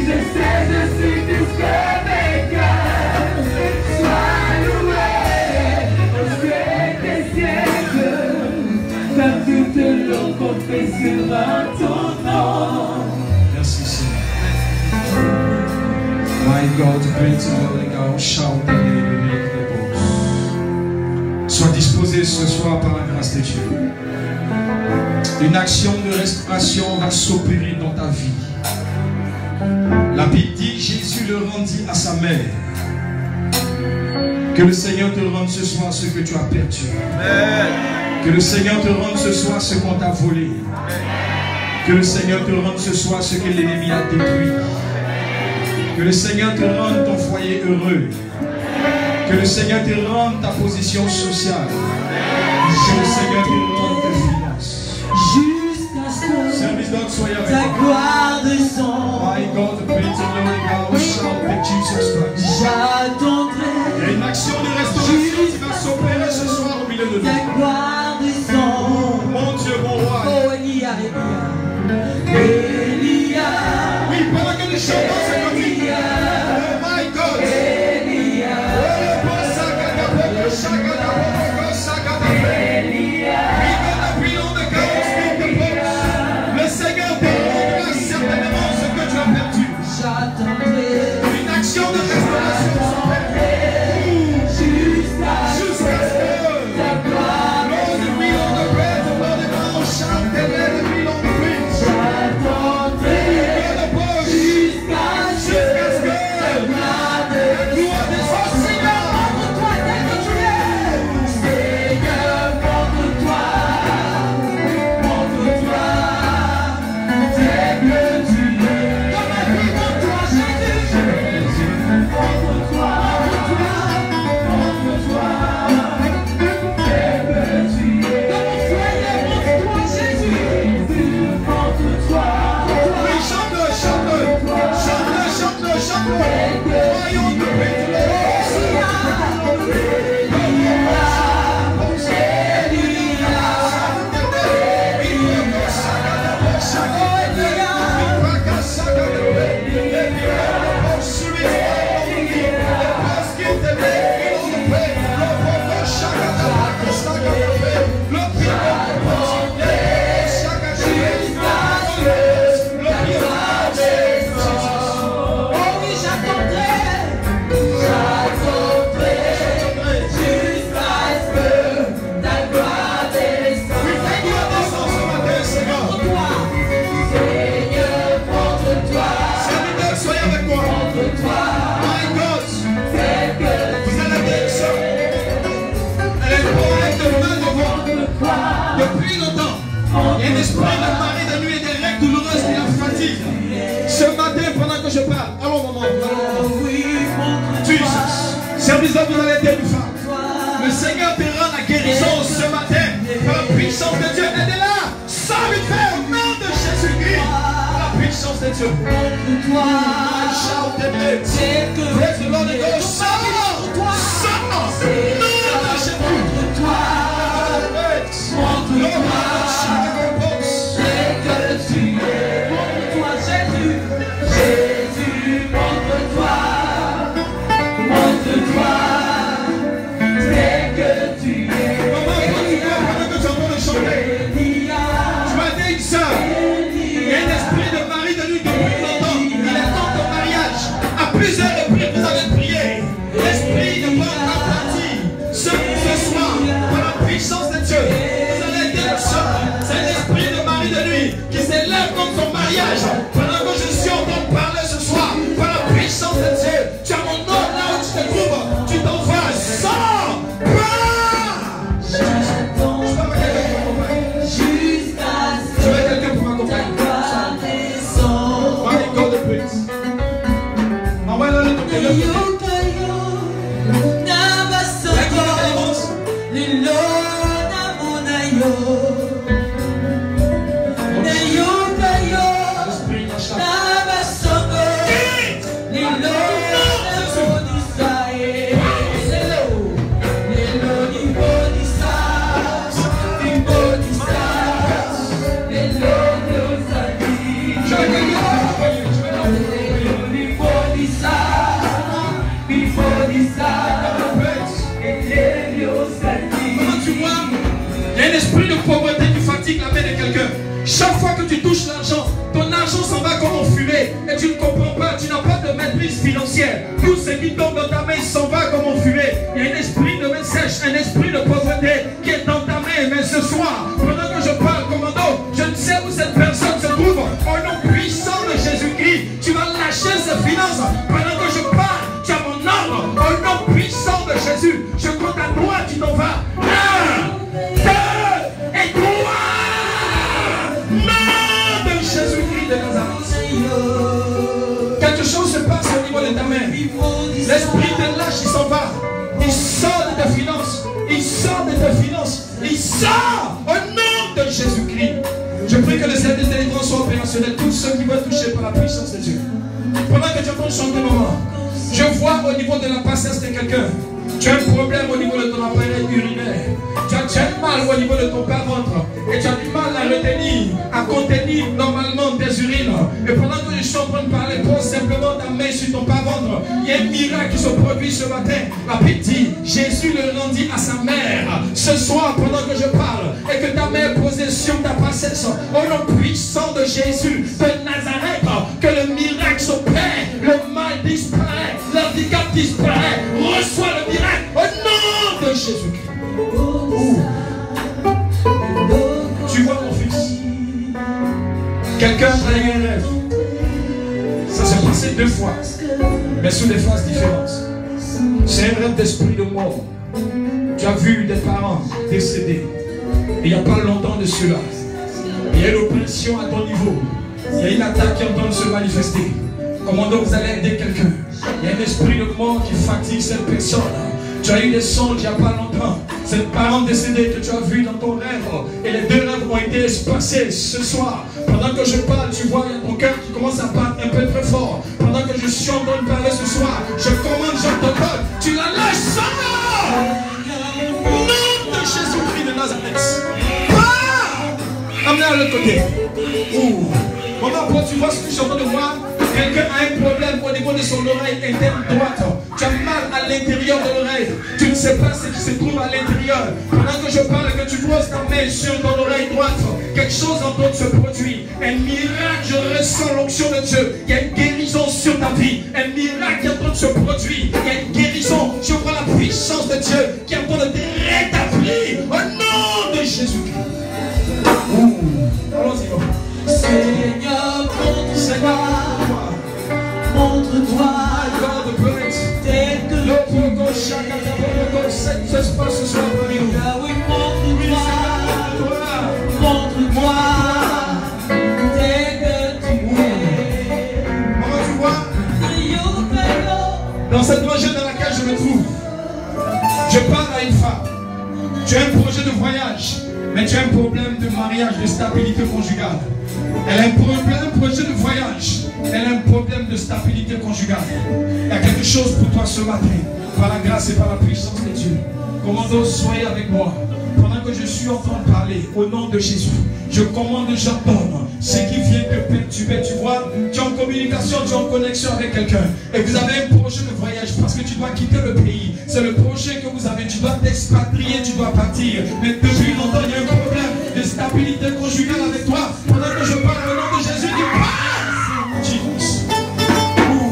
je sais, je suis plus que vainqueur. Sois loué au siècle des siècles, car toute langue confessera ton nom. Merci Seigneur. My God, Prince of Holy God, shout hallelujah. Sois disposé ce soir par la grâce de Dieu. Une action de restauration va s'opérer dans ta vie. La Bible dit, Jésus le rendit à sa mère. Que le Seigneur te rende ce soir ce que tu as perdu. Que le Seigneur te rende ce soir ce qu'on t'a volé. Que le Seigneur te rende ce soir ce que l'ennemi a détruit. Que le Seigneur te rende ton foyer heureux. Que le Seigneur te rende ta position sociale. Que le Seigneur te rende tes finances. Jusqu'à ce que Service d'ordre, soyez avec ta moi. gloire descende. My God, the Prince of Glory, God, shout the Jesus Christ. J'attendrai. Il y a une action de restauration qui va s'opérer ce soir au milieu de nous. Ta gloire descend. Mon Dieu, mon roi. Oh, Elia, Elia. Oui, pendant que nous chantons, c'est comme dit. Oh my God. Elia. Le Seigneur te rendra certainement ce que tu as perdu. J'attendrai. Une action de restauration s'opère. Jusqu'à ce que ta gloire Lord, the wheel on the bread, the Lord, the man, shout the wheel on the bridge. j'attendrai. Jusqu'à ce que ta gloire descende. Seigneur, montre-toi tel que tu es. Seigneur, montre-toi. Montre-toi tel que tu es. Comme un prix, montre-toi, Jésus. Montre-toi, montre-toi, montre-toi tel que tu es. Comme un foyer, montre-toi, Jésus. Montre-toi. Oui, chante-le, chante-le. Chante-le, chante-le, chante-le. Voyons de paix de depuis longtemps, il y a un esprit de marée de nuit et des règles douloureuses qui la fatigue. Ce matin, pendant que je parle, allons maman, Jesus, service d'homme, vous allez être une femme. Le Seigneur te rend la guérison ce matin par la puissance de Dieu. Aidez-la, sans lui faire au nom de Jésus-Christ. Par la puissance de Dieu. Shout the name. Praise the Lord and go. Sors, nom de Jésus. Plusieurs reprises, vous avez prié. L'esprit de bonne apathie, l'argent s'en va comme en fumée et tu ne comprends pas, tu n'as pas de maîtrise financière. Tout ce qui tombe dans ta main s'en va comme en fumée. Il y a un esprit de main sèche, un esprit de pauvreté qui est dans ta main. Mais ce soir, pendant que je parle, commando, je ne sais où cette personne se trouve. Au nom puissant de Jésus-Christ, tu vas lâcher ses finances. Pendant que je parle, tu as mon ordre. Au nom puissant de Jésus, je compte à toi, tu t'en vas. 1, 2 et 3. Nom de Jésus-Christ de Nazareth. Quelque chose se passe au niveau de ta main. L'esprit te lâche, il s'en va. Il sort de tes finances. Il sort de tes finances. Il sort au nom de Jésus-Christ. Je prie que le service de délivrance soit opérationnel. Tous ceux qui veulent toucher par la puissance de Dieu. Pendant que tu entends chanter, maman, je vois au niveau de la passesse de quelqu'un. Tu as un problème au niveau de ton appareil urinaire. Tu as mal au niveau de ton bas-ventre. Et tu as du mal à retenir, à contenir normalement tes urines. Et pendant que je suis en train de parler, pose simplement ta main sur ton bas-ventre. Il y a un miracle qui se produit ce matin. La Bible dit, Jésus le rendit à sa mère. Ce soir, pendant que je parle, et que ta main est posée sur ta passesse, au nom puissant de Jésus de Nazareth, que le miracle s'opère, le mal disparaît, l'handicap disparaît. Reçois le miracle au nom de Jésus-Christ. Tu vois mon fils, quelqu'un a eu un rêve. Ça s'est passé 2 fois, mais sous des phases différentes. C'est un rêve d'esprit de mort. Tu as vu des parents décédés. Il n'y a pas longtemps de cela. Il y a une oppression à ton niveau. Il y a une attaque qui est en train de se manifester. Comment donc vous allez aider quelqu'un? Il y a un esprit de mort qui fatigue cette personne. Tu as eu des songes il n'y a pas longtemps. C'est le parent décédé que tu as vu dans ton rêve. Et les 2 rêves ont été espacés ce soir. Pendant que je parle, tu vois, il y a ton cœur qui commence à battre un peu très fort. Pendant que je suis en train de parler ce soir, je commande Jean-Tocode. Tu la lâches ça! Nom de Jésus-Christ de Nazareth. Ah! Amenez à l'autre côté. Ouh. Maman, tu vois ce que je suis en train de voir? Quelqu'un a un problème au niveau de son oreille interne droite. Tu as mal à l'intérieur de l'oreille. Tu ne sais pas ce qui se trouve à l'intérieur. Pendant que je parle et que tu poses ta main sur ton oreille droite, quelque chose en train de se produit. Un miracle, je ressens l'onction de Dieu. Il y a une guérison sur ta vie. Un miracle qui est en train de se produire. Il y a une guérison. Je vois la puissance de Dieu qui est en train de te rétablir au nom de Jésus-Christ. Allons-y. Seigneur, montre-toi tel que ça se passe ce soir. Oui, montre-moi tel que tu es. Comment tu vois? Dans cette rangée dans laquelle je me trouve, je parle à une femme. Tu as un projet de voyage, mais tu as un problème de mariage, de stabilité conjugale. Elle a un projet de voyage. Elle a un problème de stabilité conjugale. Il y a quelque chose pour toi ce matin. Par la grâce et par la puissance de Dieu. Commando, soyez avec moi. Pendant que je suis en train de parler, au nom de Jésus, je commande, j'ordonne ce qui vient te perturber. Tu vois, tu es en communication, tu es en connexion avec quelqu'un. Et vous avez un projet de voyage parce que tu dois quitter le pays. C'est le projet que vous avez. Tu dois t'expatrier, tu dois partir. Mais depuis longtemps, il y a un problème de stabilité conjugale avec toi. Pendant que je parle au nom de Jésus, tu parles. Jesus.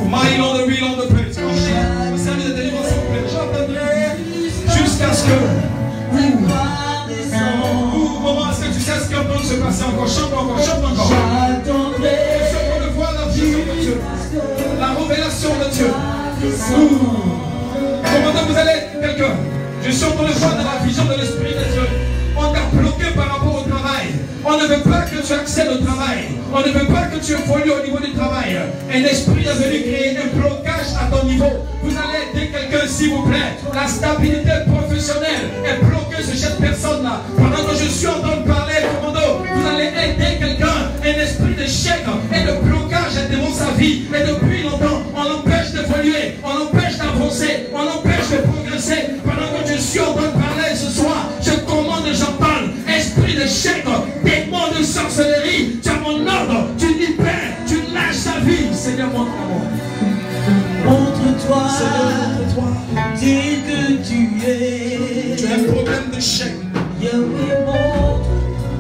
My Lord, we Lord, the praise. Au service de délivrance, j'entendrai jusqu'à ce que. Maman, est-ce que tu sais ce qui est en train de se passer encore? Chante encore, chante encore. J'attendrai. Je suis en train de voir la vision de Dieu, la révélation de Dieu. Comment vous allez, quelqu'un? Je suis en train de voir dans la vision de l'Esprit de Dieu. On t'a bloqué par rapport au travail. On ne veut pas que tu accèdes au travail. On ne veut pas que tu évolues au niveau du travail. Un esprit est venu créer un blocage à ton niveau. Vous allez aider quelqu'un, s'il vous plaît. La stabilité professionnelle est bloquée sur cette personne-là. Pendant que je suis en train de parler, commando, vous allez aider quelqu'un. Un esprit d'échec et de blocage est devant sa vie. Et depuis longtemps, on l'empêche d'évoluer. On l'empêche d'avancer. On l'empêche de progresser. Pendant que je suis en train de parler ce soir, je commande et j'en parle. Esprit d'échec, démon de sorcellerie, tu as mon ordre, tu libères, tu lâches sa vie. Seigneur, montre-moi. Montre-toi, Seigneur, montre-toi. dis que tu es. Tu as un problème d'échec. Yahweh, montre.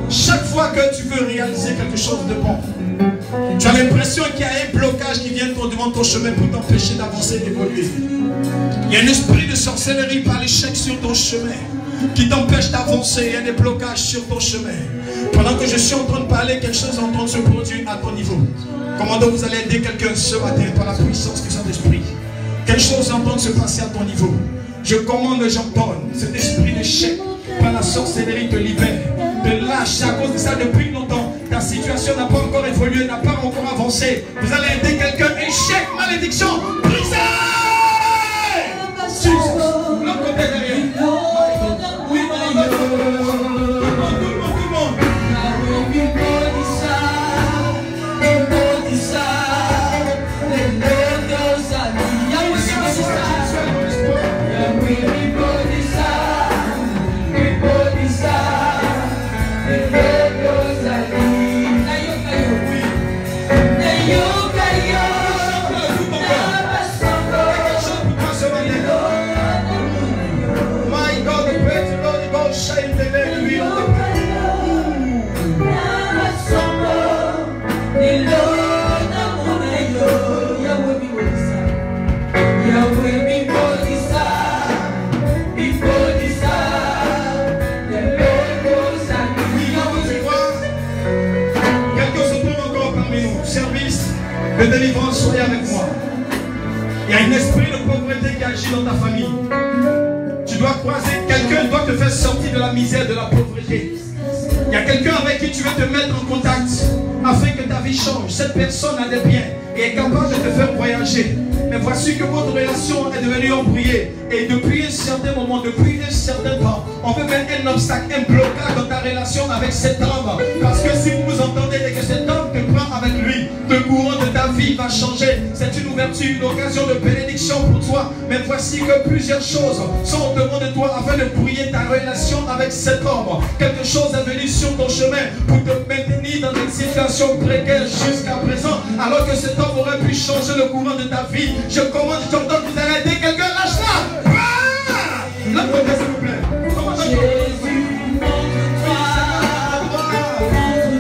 Chaque fois que tu veux réaliser quelque chose de bon, Tu as l'impression qu'il y a un blocage qui vient devant ton chemin pour t'empêcher d'avancer et d'évoluer. Il y a un esprit de sorcellerie par l'échec sur ton chemin qui t'empêche d'avancer. Il y a des blocages sur ton chemin. Pendant que je suis en train de parler, quelque chose est en train de se produire à ton niveau. Comment donc vous allez aider quelqu'un ce matin par la puissance du Saint-Esprit? Quelque chose est en train de se passer à ton niveau. Je commande, j'ordonne, cet esprit d'échec par la sorcellerie te libère, te lâche. À cause de ça, depuis longtemps, ta situation n'a pas encore évolué, n'a pas encore avancé. Vous allez aider quelqu'un, échec, malédiction, brisez! L'autre côté derrière. Oui, de délivrance, soyez avec moi. Il y a un esprit de pauvreté qui agit dans ta famille. Tu dois croiser quelqu'un, doit te faire sortir de la misère, de la pauvreté. Il y a quelqu'un avec qui tu veux te mettre en contact afin que ta vie change. Cette personne a des biens et est capable de te faire voyager. Mais voici que votre relation est devenue embrouillée. Et depuis un certain moment, depuis un certain temps, on peut mettre un obstacle, un blocage dans ta relation avec cet homme. Parce que si vous vous entendez et que cet homme te prend avec lui, le courant de ta vie va changer. C'est une ouverture, une occasion de bénédiction pour toi. Mais voici que plusieurs choses sont devant de toi afin de brouiller ta relation avec cet homme. Quelque chose est venu sur ton chemin pour te maintenir dans une situation précaire jusqu'à présent. Alors que cet homme aurait pu changer le courant de ta vie. Je commande, je t'ordonne, vous allez aider quelqu'un, lâche-la! Ah! La côté, s'il vous plaît. Jésus, montre-toi, tel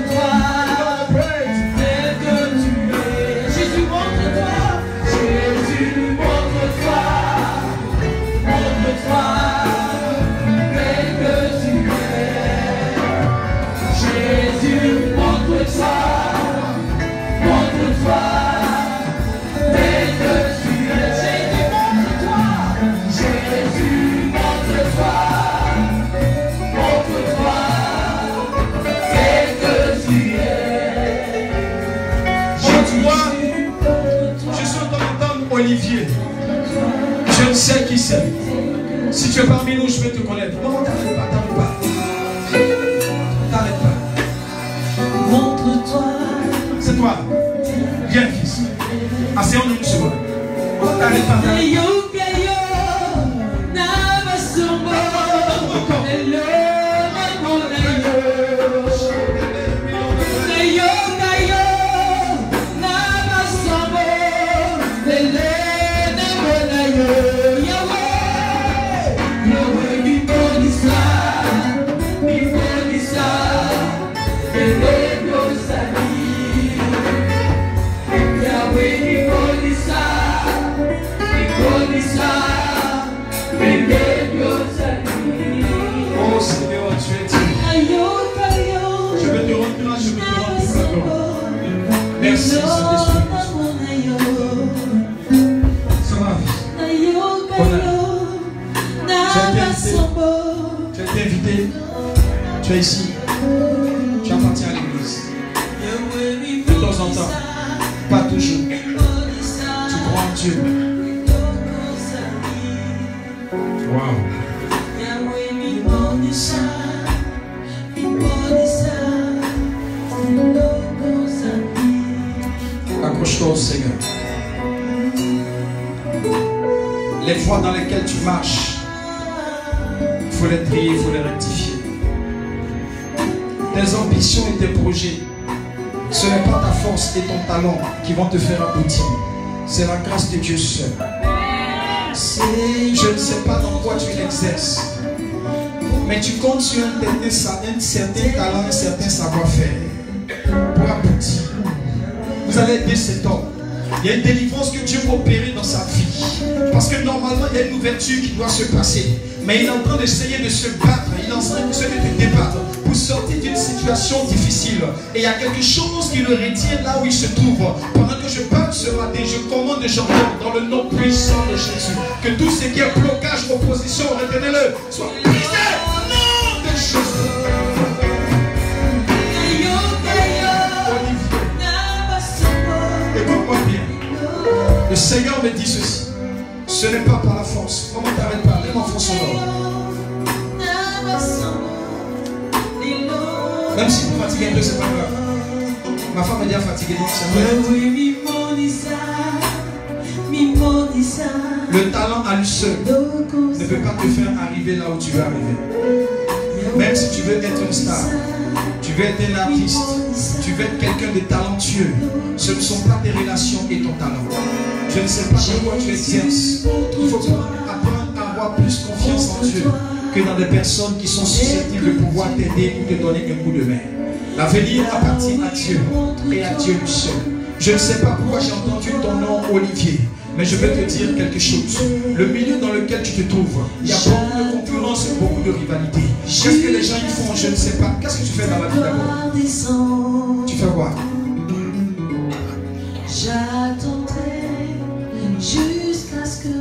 que tu es. Jésus, montre-toi, Jésus, montre-toi, tel que tu es. Jésus, montre-toi, tel que tu es. Jésus, montre-toi, tel que tu es. Je suis en train d'entendre Olivier. Je ne sais qui c'est. Si tu es parmi nous, je vais te connaître. Non, t'arrête pas, t'arrête pas. T'arrête pas. Montre-toi. C'est toi. Viens, fils. Asseyons-nous une seconde. T'arrête pas, t'arrête pas. Oh Seigneur, tu es Dieu. Je vais te rendre grâce, je vais te rendre toute la gloire. Merci Saint-Esprit. Ça va. Tu as été invité. Tu es ici. Tu appartiens à l'église. De temps en temps. Pas toujours. Tu crois en Dieu. Wow. Accroche-toi au Seigneur. Les voies dans lesquelles tu marches, il faut les trier, il faut les rectifier. Tes ambitions et tes projets, ce n'est pas ta force et ton talent qui vont te faire aboutir. C'est la grâce de Dieu seul. Je ne sais pas dans quoi tu l'exerces, mais tu comptes sur un certain talent, un certain savoir-faire pour aboutir. allez aider cet homme. Il y a une délivrance que Dieu va opérer dans sa vie. Parce que normalement, il y a une ouverture qui doit se passer. Mais il est en train d'essayer de se battre. Il est en train d'essayer de débattre pour sortir d'une situation difficile. Et il y a quelque chose qui le retient là où il se trouve. Pendant que je parle ce matin, je commande et j'ordonne dans le nom puissant de Jésus que tout ce qui est blocage, opposition, retenez-le, soit brisé au nom de Jésus. Écoute-moi bien. Le Seigneur me dit ceci. Ce n'est pas par la force. Comment t'arrêtes pas? Même en France, même si vous fatiguez un peu, c'est pas grave. Ma femme est déjà fatiguée, donc ça va être. Le talent à lui seul ne peut pas te faire arriver là où tu veux arriver. Même si tu veux être une star, tu veux être un artiste, tu veux être quelqu'un de talentueux, ce ne sont pas tes relations et ton talent. Je ne sais pas de quoi tu exerces. Il faut apprendre à avoir plus confiance en Dieu que dans des personnes qui sont susceptibles de pouvoir t'aider ou te donner un coup de main. L'avenir appartient à Dieu et à Dieu lui seul. Je ne sais pas pourquoi j'ai entendu ton nom Olivier, mais je vais te dire quelque chose. Le milieu dans lequel tu te trouves, il y a beaucoup de concurrence et beaucoup de rivalité. Qu'est-ce que les gens y font? Je ne sais pas. Qu'est-ce que tu fais dans la vie d'abord? Tu fais quoi? J'attendrai jusqu'à ce que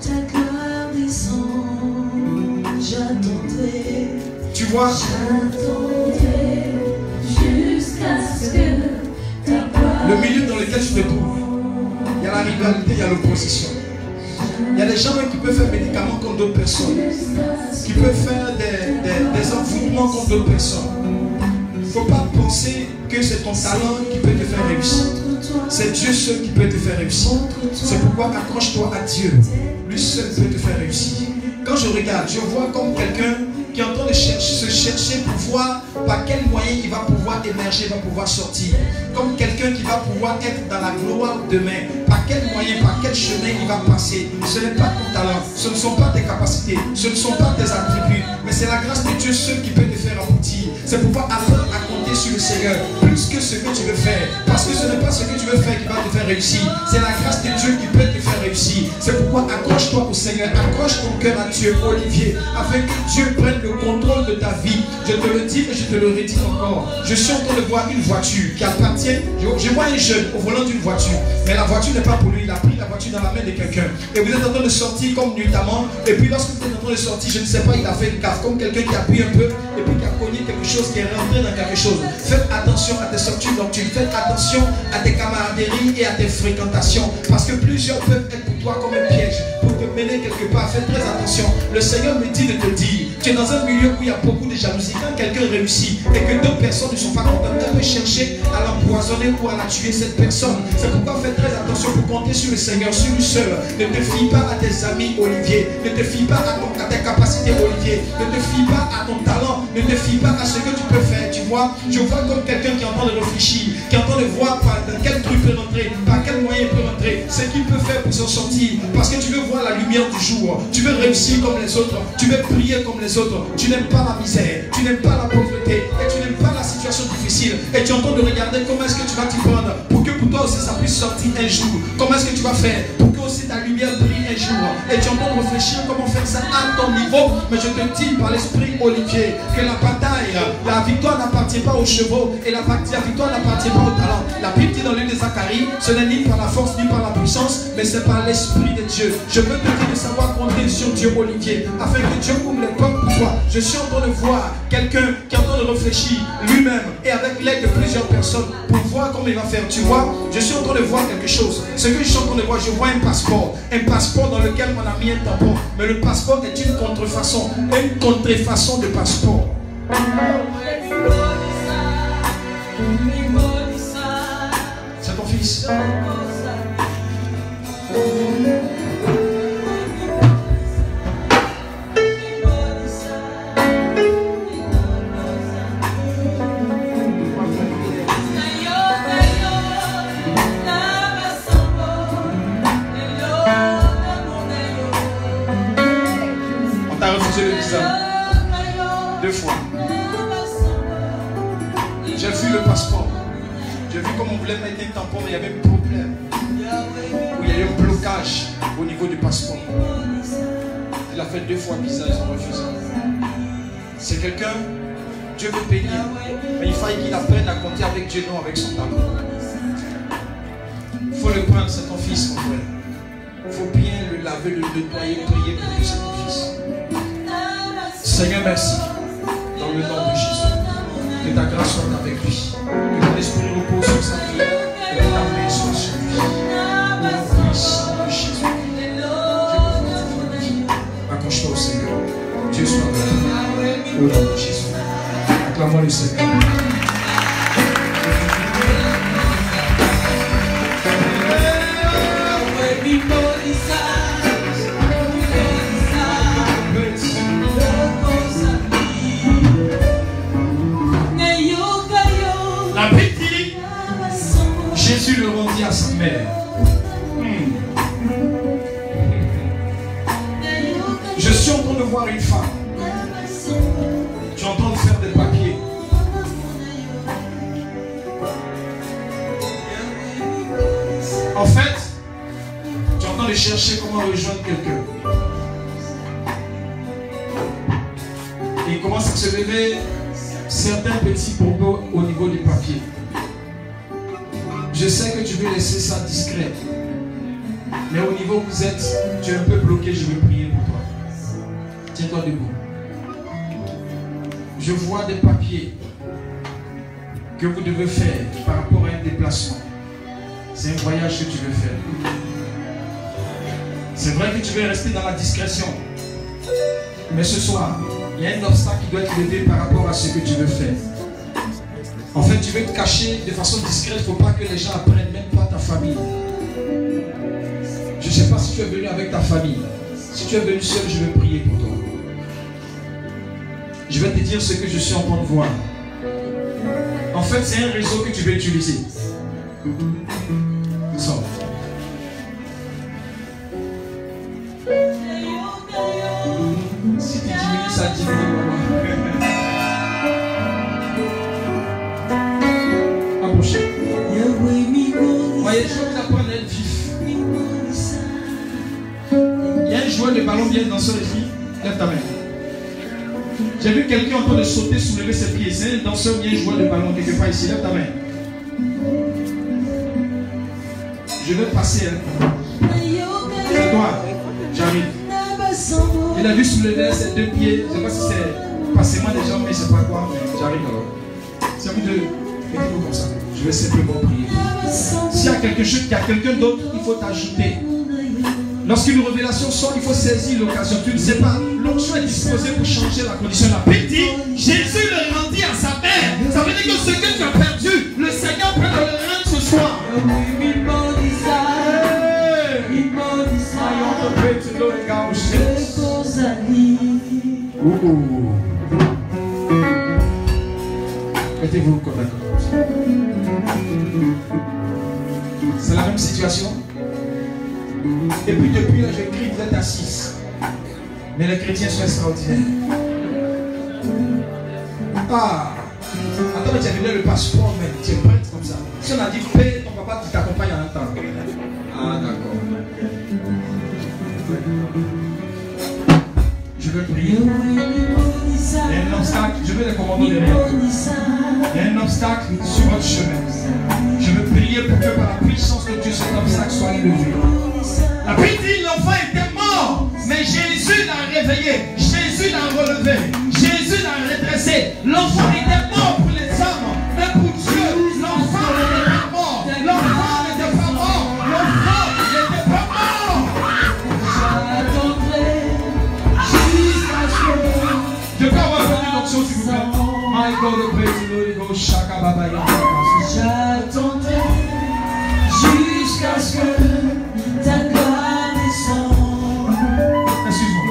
ta gloire descende. J'attendrai. Tu vois? J'attendrai jusqu'à ce que ta gloire. Le milieu dans lequel tu te trouves, il y a la rivalité, il y a l'opposition. Il y a des gens qui peuvent faire médicaments contre d'autres personnes, qui peuvent faire des envoûtements contre d'autres personnes. Il ne faut pas penser que c'est ton talent qui peut te faire réussir. C'est Dieu seul qui peut te faire réussir. C'est pourquoi accroche-toi à Dieu. Lui seul peut te faire réussir. Quand je regarde, je vois comme quelqu'un qui est en train de se chercher pour voir par quel moyen il va pouvoir émerger, va pouvoir sortir. Comme quelqu'un qui va pouvoir être dans la gloire demain. Par quel moyen, par quel chemin il va passer. Ce n'est pas ton talent, ce ne sont pas tes capacités, ce ne sont pas tes attributs, mais c'est la grâce de Dieu seul qui peut te faire aboutir. C'est pourquoi apprendre à compter sur le Seigneur plus que ce que tu veux faire. Parce que ce n'est pas ce que tu veux faire qui va te faire réussir. C'est la grâce de Dieu qui peut te faire réussir. C'est pourquoi accroche-toi au Seigneur, accroche ton cœur à Dieu, Olivier, afin que Dieu prenne le contrôle de ta vie. Je te le dis et je te le redis encore. Je suis en train de voir une voiture qui appartient. Je vois un jeune au volant d'une voiture, mais la voiture n'est pas pour lui. Il a pris la voiture dans la main de quelqu'un. Et vous êtes en train de sortir comme nuitamment. Et puis lorsque vous êtes en train de sortir, je ne sais pas, il a fait une gaffe, comme quelqu'un qui appuie un peu et puis qui a cogné quelque chose, qui est rentré dans quelque chose. Faites attention à tes sorties nocturnes. Faites attention à tes camaraderies et à tes fréquentations. Parce que plusieurs peuvent être pour toi comme un piège, pour te mener quelque part. Faites très attention. Le Seigneur me dit de te dire, tu es dans un milieu où il y a beaucoup de jalousie. Quand quelqu'un réussit et que d'autres personnes ne sont pas contentes, elle peut chercher à l'empoisonner ou à la tuer, cette personne. C'est pourquoi faites très attention pour compter sur le Seigneur, sur lui seul. Ne te fie pas à tes amis, Olivier. Ne te fie pas à tes capacités, Olivier. Ne te fie pas à ton talent. Ne te fie pas à ce que tu peux faire. Tu vois, je vois comme quelqu'un qui est en train de réfléchir, qui est en train de voir dans quel truc peut rentrer, par quel moyen il peut rentrer, ce qu'il peut faire pour s'en sortir. Parce que tu veux voir la lumière du jour. Tu veux réussir comme les autres. Tu veux prier comme les autres. Tu n'aimes pas la misère. Tu n'aimes pas la pauvreté. Et tu n'aimes pas la situation difficile. Et tu es en train de regarder comment est-ce que tu vas t'y prendre pour que pour toi aussi ça puisse sortir un jour. Comment est-ce que tu vas faire pour que aussi ta lumière brille un jour. Et tu es en train de réfléchir comment faire ça à ton niveau. Mais je te dis par l'esprit, Olivier, que la bataille, la victoire n'appartient pas aux chevaux et la victoire n'appartient pas au talent. La Bible dit dans l'une des Zacharie, ce n'est ni par la force ni par la puissance, mais c'est par l'esprit de Dieu. Je veux te dire de savoir compter sur Dieu, Olivier, afin que Dieu ouvre les portes pour toi. Je suis en train de voir quelqu'un qui est en train de réfléchir lui-même et avec l'aide de plusieurs personnes pour voir comment il va faire. Tu vois, je suis en train de voir quelque chose. Ce que je suis en train de voir, je vois un passeport dans lequel on a mis un tampon. Mais le passeport est une contrefaçon de passeport. C'est ton fils. On t'a refusé le visa 2 fois. J'ai vu le passeport. Je J'ai vu comme on voulait mettre un tampon, mais il y avait un problème. Où il y a eu un blocage au niveau du passeport. Il a fait 2 fois visa, ils ont refusé. C'est quelqu'un, Dieu veut payer. Mais il faille qu'il apprenne à compter avec Dieu, non avec son talent. Il faut le prendre, c'est ton fils, mon frère. Il faut bien le laver, le nettoyer, prier pour que c'est ton fils. Seigneur, merci. Dans le nom de Jésus. Que ta grâce soit avec lui. Que ton esprit repose sur sa vie. Et que ta main soit sur lui. Au nom puissant de Jésus. Accroche-toi au Seigneur. Dieu soit avec toi. Au nom de Jésus. Acclamons le Seigneur. La Bible dit, Jésus le rendit à sa mère. Je suis en train de voir une femme. Tu es en train de faire des papiers. En fait, tu es en train de chercher comment rejoindre quelqu'un. Et il commence à se lever certains petits propos au niveau du papier. Je sais que tu veux laisser ça discret. Mais au niveau où vous êtes, tu es un peu bloqué, je veux prier pour toi. Tiens-toi debout. Je vois des papiers que vous devez faire par rapport à un déplacement. C'est un voyage que tu veux faire. C'est vrai que tu veux rester dans la discrétion. Mais ce soir, il y a un obstacle qui doit être levé par rapport à ce que tu veux faire. En fait, tu veux te cacher de façon discrète. Il ne faut pas que les gens apprennent, même pas ta famille. Je ne sais pas si tu es venu avec ta famille. Si tu es venu seul, je vais prier pour toi. Je vais te dire ce que je suis en train de voir. En fait, c'est un réseau que tu veux utiliser. Sors. Si tu diminues, ça diminue. Approchez. Voyez, je vais vous apprendre à être vif. Il y a un joueur de ballon bien danseur ici. Lève ta main. J'ai vu quelqu'un en train de sauter, soulever ses pieds. C'est un danseur bien joueur de ballon quelque part ici. Lève ta main. Je vais passer. C'est toi. J'arrive. Il a vu soulever ses 2 pieds. Je ne sais pas si c'est passement des jambes, mais je ne sais pas quoi. J'arrive alors. C'est à vous de. Mettez-vous comme ça. Je vais simplement prier. S'il y a quelque chose, il y a quelqu'un d'autre, il faut t'ajouter. Lorsqu'une révélation sort, il faut saisir l'occasion. Tu ne sais pas, l'onction est disposée pour changer la condition. La Bible dit, Jésus le rendit à sa mère. Ça veut dire que ce que tu as perdu, le Seigneur peut te le rendre ce soir. Mettez-vous comme d'accord. C'est la même situation. Et puis depuis là, je crie, vous êtes assis. Mais les chrétiens sont extraordinaires. Ah! Attends, mais tu as donné le passeport, mais tu es prête comme ça. Si on a dit paix, ton papa qui t'accompagne en un temps. Ah, d'accord. Je veux prier. Il y a un obstacle, je veux les commandos derrière. Il y a un obstacle sur votre chemin. Je veux prier pour que par la puissance de Dieu, cet obstacle soit levé. La Bible dit l'enfant était mort, mais Jésus l'a réveillé, Jésus l'a relevé, Jésus l'a redressé. L'enfant était mort pour les hommes, mais pour Dieu, l'enfant n'était pas mort. L'enfant n'était pas mort. L'enfant n'était pas mort. Je peux avoir une option s'il vous plaît. My God, praise the Lord, go shaka baba ya. J'attendrai jusqu'à ce que ta gloire descende. Excuse-moi.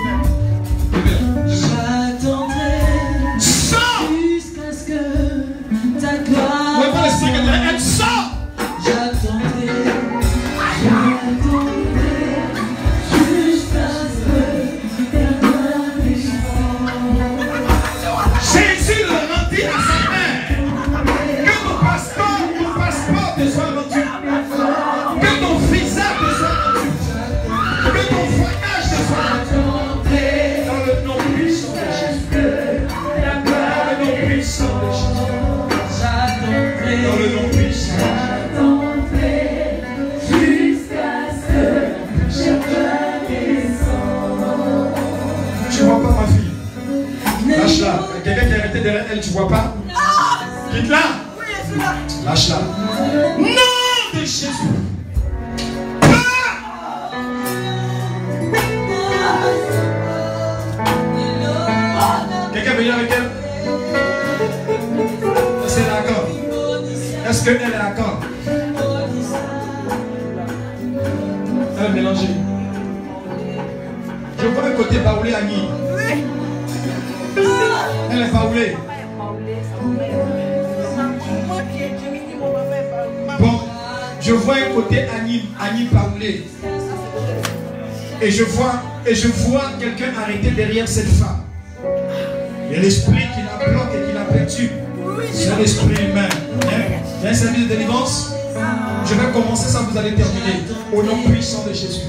derrière elle, tu vois pas? Quitte-la. Lâche-la. Nom de Jésus. Quelqu'un veut venir avec elle? Est-ce qu'elle est d'accord? Est-ce qu'elle est d'accord? Elle est mélangée. Je vois un côté baoulé à Nîmes. Elle est baoulée. Bon, je vois un côté Annie baoulé. Et je vois quelqu'un arrêté derrière cette femme. Il y a l'esprit qui la bloque et qui la perturbe. C'est l'esprit humain. Il y a un service de délivrance. Je vais commencer, ça vous allez terminer. Au nom puissant de Jésus.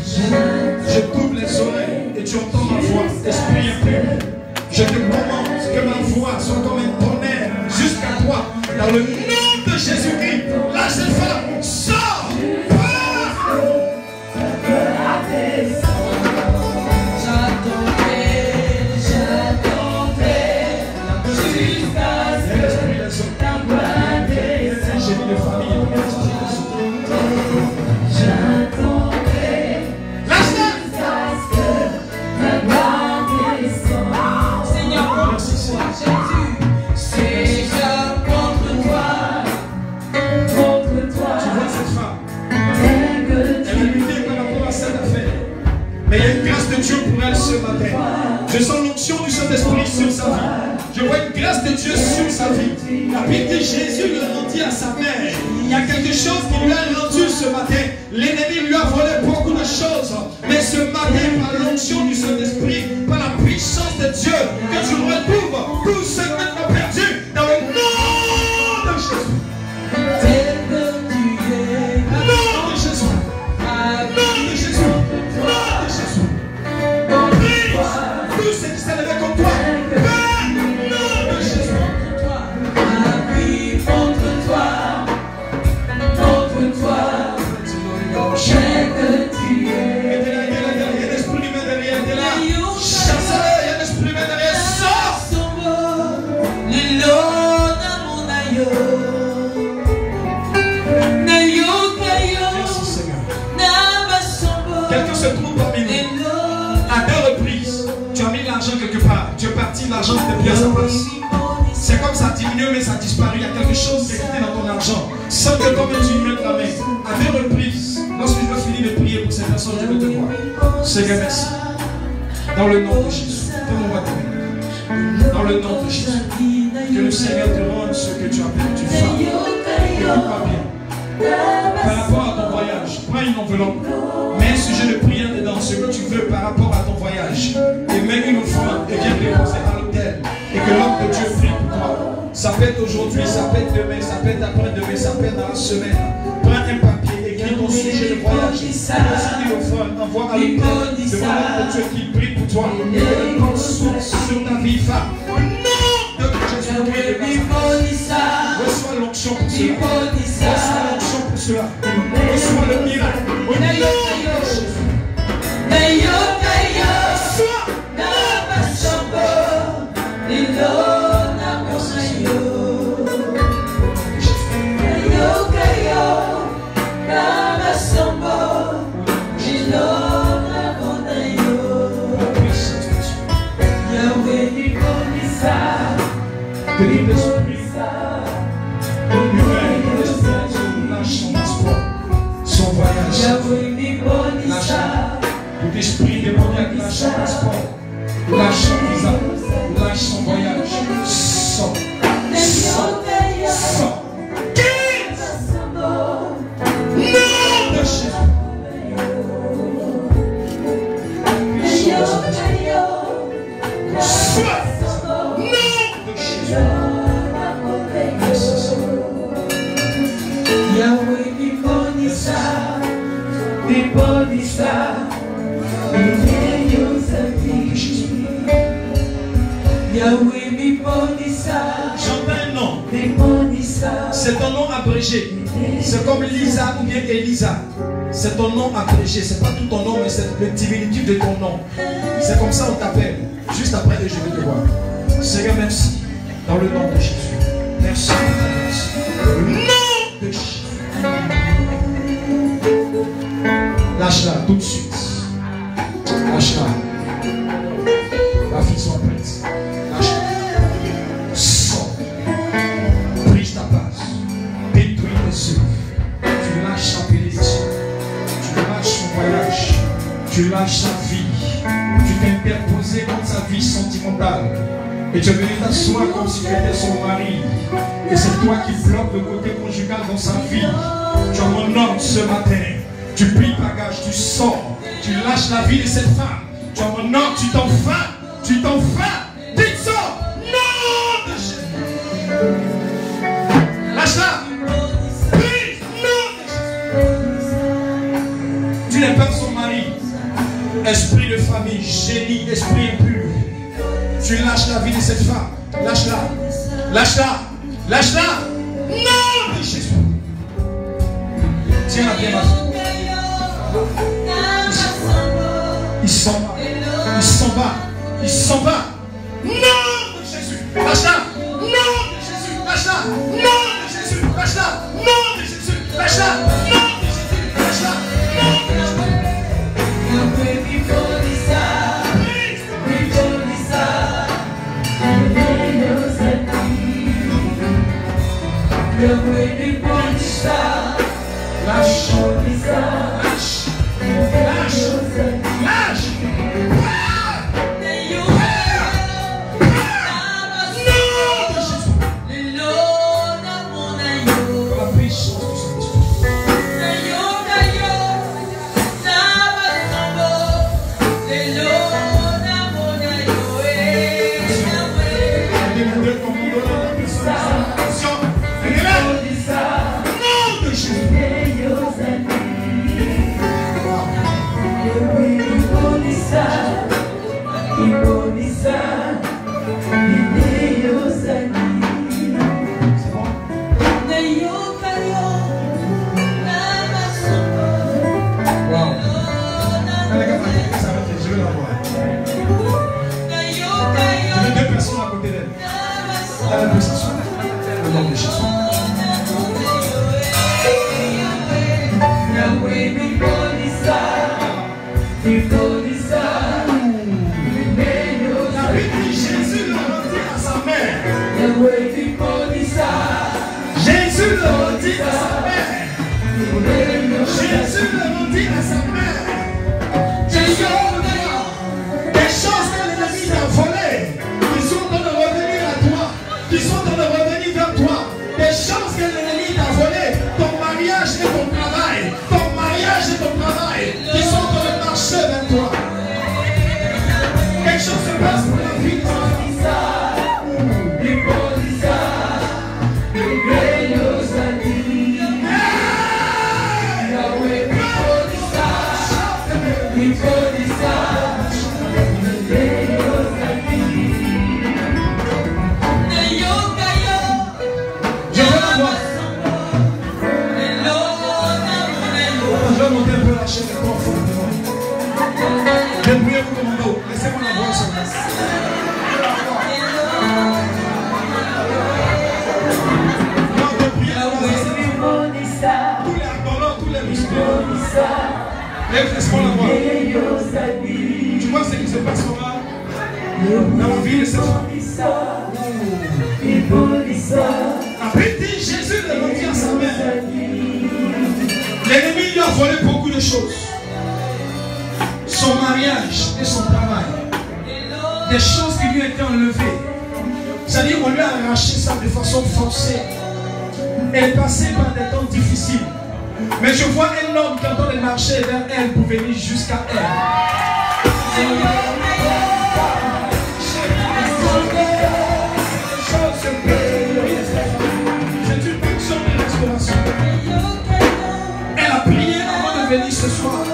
Je coupe les oreilles et tu entends ma voix. Esprit impur. Je te commande que ma voix soit comme un tonnerre jusqu'à toi. Dans le nom de Jésus-Christ, la jeune femme sort. Mais il y a une grâce de Dieu pour elle ce matin. Je sens l'onction du Saint-Esprit sur sa vie. Je vois une grâce de Dieu sur sa vie. La Bible dit Jésus le rendit à sa mère. Il y a quelque chose qui lui a rendu ce matin. L'ennemi lui a volé beaucoup de choses. Mais ce matin, par l'onction du Saint-Esprit, par la puissance de Dieu, que tu retrouves tout ce que tu as perdu dans le nom de Jésus. Tu es parti, l'argent n'était plus à sa place. C'est comme ça diminue, mais ça disparaît. Il y a quelque chose qui est quitté dans ton argent. Sans que toi-même tu y mettes la main. À deux reprises, lorsque je vais finir de prier pour ces personnes, je vais te voir. Seigneur, merci. Dans le nom de Jésus. Donne-moi ta main. Dans le nom de Jésus. Que le Seigneur te rende ce que tu as perdu. Femme, pas bien. Par rapport à ton voyage, prends une enveloppe. Mets un sujet de prière dedans, ce que tu veux par rapport à ton voyage. Et mets une offrande et viens déposer à l'hôtel. Et que l'homme de Dieu prie pour toi. Ça peut être aujourd'hui, ça peut être demain, ça peut être après-demain, ça peut être dans la semaine. Prends un papier, écris ton sujet de voyage. Déposer une offrande, envoie à l'hôtel. Demande à Dieu qu'il prie pour toi. Et que le corps s'ouvre sur ta vie, femme. Au nom de Jésus, reçois l'onction pour cela. Reçois l'onction pour cela. Reçois le miracle. Au nom de Jésus. Son voyage, tout esprit démoniaque lâche son passeport, lâche son visa, lâche son voyage, sort, sort, sort, quitte, nom de Jésus. Soit, nom de Jésus. Yahweh Nibonisa, Nibonisa, Yahweh Nibonisa. J'entends un nom. Nibonisa. C'est ton nom abrégé. C'est comme Lisa ou bien Elisa. C'est ton nom abrégé. C'est pas tout ton nom, mais c'est le diminutif de ton nom. C'est comme ça on t'appelle. Juste après, je vais te voir. Seigneur, merci. Dans le nom de Jésus. Merci. Dans le nom de Jésus. Lâche-la tout de suite. Lâche-la. La fille soit prête. Lâche-la. Sors. Brise ta base. Détruis les œuvres. Tu lâches sa bénédiction. Tu lâches son voyage. Tu lâches sa vie. Tu t'es interposé dans sa vie sentimentale. Et tu es venu t'asseoir comme si tu étais son mari. Et c'est toi qui bloques le côté conjugal dans sa vie. Tu as mon homme ce matin. Tu plies bagage, tu sors. Tu lâches la vie de cette femme. Tu as mon homme, tu t'enflammes. Tu t'enflammes. Tu sors. Non de Jésus. Lâche-la. Prise. Non de Jésus. Tu n'es pas son mari. Esprit de famille, génie, esprit impur. Tu lâches la vie de cette femme. Lâche-la. Lâche-la. Lâche-la. Non de Jésus. Tiens-la bien, ma fille. Il s'en va. Il s'en va. Il s'en va. Non de Jésus. Lâche-la. Non de Jésus. Lâche-la. Non de Jésus. Lâche-la. Non de Jésus. Lâche-la. Non de Jésus. Lâche-la. Non de Jésus. Lâche, lâche, lâche, lâche. Laisse-moi la voir. Tu vois ce qui se passe là dans la vie de cette femme. Après dit Jésus le dit à sa mère. L'ennemi lui a volé beaucoup de choses. Son mariage et son travail. Des choses qui lui étaient enlevées. C'est-à-dire qu'on lui a arraché ça de façon forcée. Elle est passée par des temps difficiles. Mais je vois un homme qui est en train de marcher vers elle pour venir jusqu'à elle. C'est une fonction de restauration. Elle a prié avant de venir ce soir.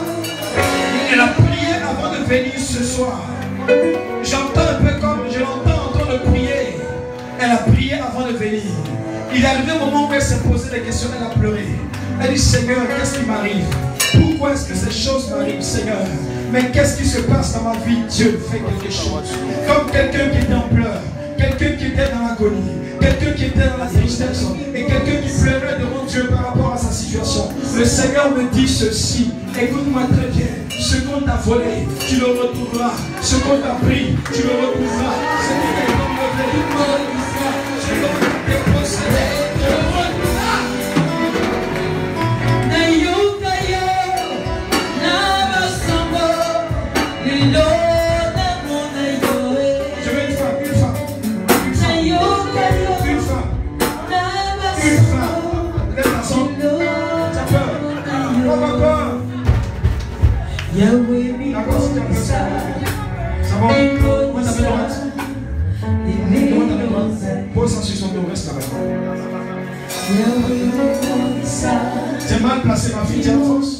Elle a prié avant de venir ce soir. J'entends un peu comme je l'entends en train de prier. Elle a prié avant de venir. Il est arrivé au moment où elle s'est posé des questions, elle a pleuré. Elle dit, Seigneur, qu'est-ce qui m'arrive? Pourquoi est-ce que ces choses m'arrivent, Seigneur? Mais qu'est-ce qui se passe dans ma vie? Dieu fait quelque chose. Comme quelqu'un qui est en pleurs. quelqu'un qui était dans l'agonie, quelqu'un qui était dans la tristesse et quelqu'un qui pleurait devant Dieu par rapport à sa situation. Le Seigneur me dit ceci, écoute-moi très bien, ce qu'on t'a volé, tu le retrouveras. Ce qu'on t'a pris, tu le retrouveras. Ce que quelqu'un me fait, tu le retrouveras. Ce qu'on t'a dépossédé, tu le retrouveras. Je veux une femme, une femme. Une femme. Une femme. Quelle façon? T'as peur? On va peur. D'accord, si tu as peur, ça va? Comment t'appelles droite? Comment t'appelles droite? Pose ça sur son dos, reste là-bas. T'es mal placé, ma fille, tu as la force?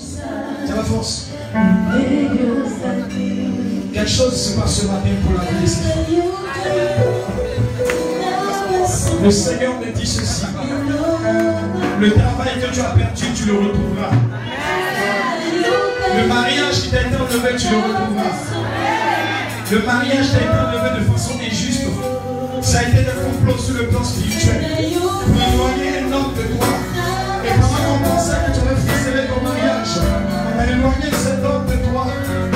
Tu as la force? Quelque chose se passe ce matin pour la vie de cette femme. Le Seigneur me dit ceci. Le travail que tu as perdu, tu le retrouveras. Le mariage qui t'a été enlevé, tu le retrouveras. Le mariage t'a été enlevé de façon injuste. Ça a été des complots sur le plan spirituel pour éloigner un homme de toi. Et pendant qu'on pensait que tu aurais ficelé ton mariage, on a éloigné cet homme de toi.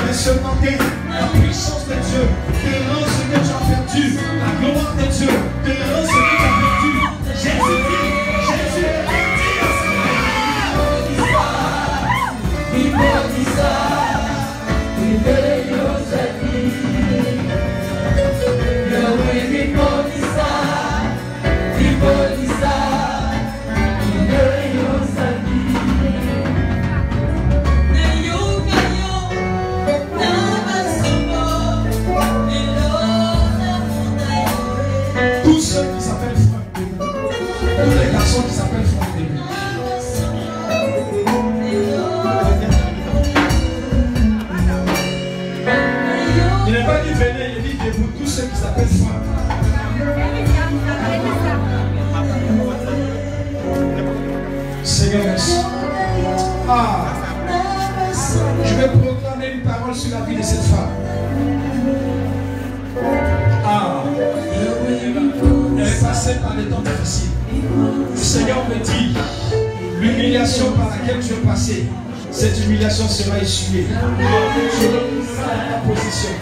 Mais ce matin, la puissance de Dieu te rend ce que tu as perdu. La gloire de Dieu te rend ce que tu as perdu. Jésus dit, Jésus est tous ceux qui s'appellent Franck, tous les garçons qui s'appellent Franck de lui. Il n'est pas dit venez, il dit debout, tous ceux qui s'appellent Franck. Seigneur, merci. Ah, je vais proclamer une parole sur la vie de cette femme. Ah, elle est passée par des temps difficiles. Le Seigneur me dit, l'humiliation par laquelle tu es passé, cette humiliation sera essuyée. Tu retourneras dans ta position.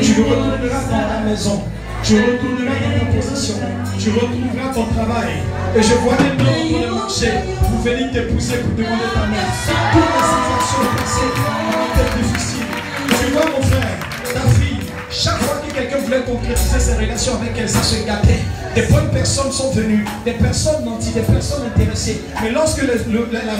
Tu retourneras dans ta maison. Tu retourneras dans ta position. Tu retrouveras ton travail. Et je vois des gens dans le marché pour venir t'épouser, pour demander ta main. Toutes les situations passées étaient difficiles. Tu vois mon frère, ta fille, chaque fois que quelqu'un voulait concrétiser ses relations avec elle, ça se gâtait. Des bonnes personnes sont venues, des personnes nanties, des personnes intéressées. Mais lorsque la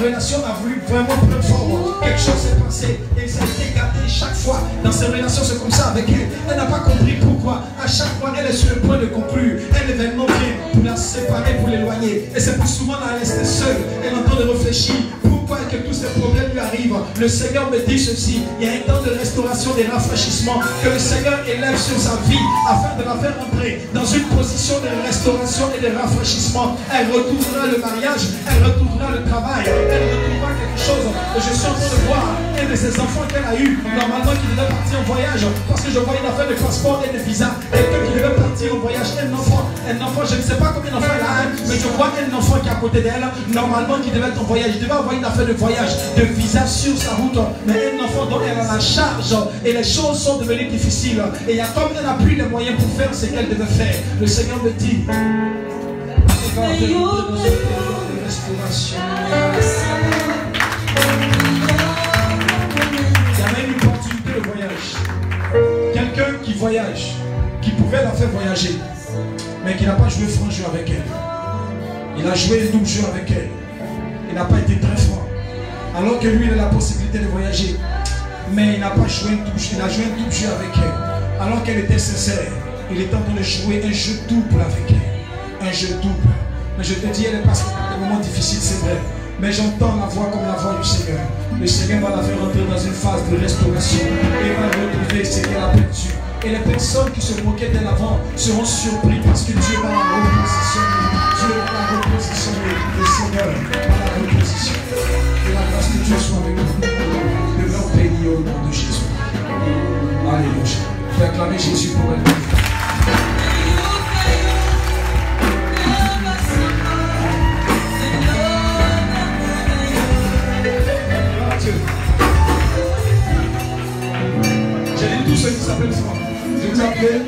relation a voulu vraiment prendre forme, quelque chose s'est passé et ça a été gâté chaque fois. Dans ces relations, c'est comme ça avec elle. Elle n'a pas compris pourquoi. À chaque fois, elle est sur le point de conclure. Un événement vient pour la séparer, pour l'éloigner. Et c'est pour souvent la rester seule. Elle entend de réfléchir. Pourquoi que tous ces problèmes lui arrivent? Le Seigneur me dit ceci. Il y a un temps de restauration, de rafraîchissement que le Seigneur élève sur sa vie afin de la faire entrer dans une position de restauration et de rafraîchissement. Elle retrouvera le mariage, elle retrouvera le travail, elle retrouvera quelque chose. Et je suis en train de voir un de ses enfants qu'elle a eu, normalement qui devait partir en voyage, parce que je vois une affaire de passeport et de visa. Quelqu'un qui devait partir en voyage, un enfant, je ne sais pas combien d'enfants elle a, mais je vois un enfant qui est à côté d'elle, normalement qui devait être en voyage. Il devait avoir une affaire de voyage, de visa sur sa route, mais un enfant dont elle a la charge et les choses sont devenues difficiles. Et il y a comme elle n'a plus les moyens pour faire ce qu'elle devait faire. Le Seigneur me dit, il va venir dans une période de restauration. Il y avait une opportunité de voyage. Quelqu'un qui voyage, qui pouvait la faire voyager, mais qui n'a pas joué franc jeu avec elle. Il a joué un double jeu avec elle. Il n'a pas été très franc. Alors que lui, il a la possibilité de voyager. Mais il n'a pas joué une touche. Il a joué un double jeu avec elle. Alors qu'elle était sincère, il est en train de jouer un jeu double avec elle. Un jeu double. Mais je te dis, elle est passée par des moments difficiles, c'est vrai. Mais j'entends la voix comme la voix du Seigneur. Le Seigneur va la faire entrer dans une phase de restauration. Et va retrouver ce qu'elle a perdu. Et les personnes qui se moquaient d'elle avant seront surpris parce que Dieu va la repositionner. Dieu va la repositionner. Le Seigneur va la repositionner. Que la grâce de Dieu soit avec nous. Devant béni au nom de Jésus. Alléluia. Je vais acclamer Jésus pour elle. ceux qui s'appellent Franck. Je vous appelle.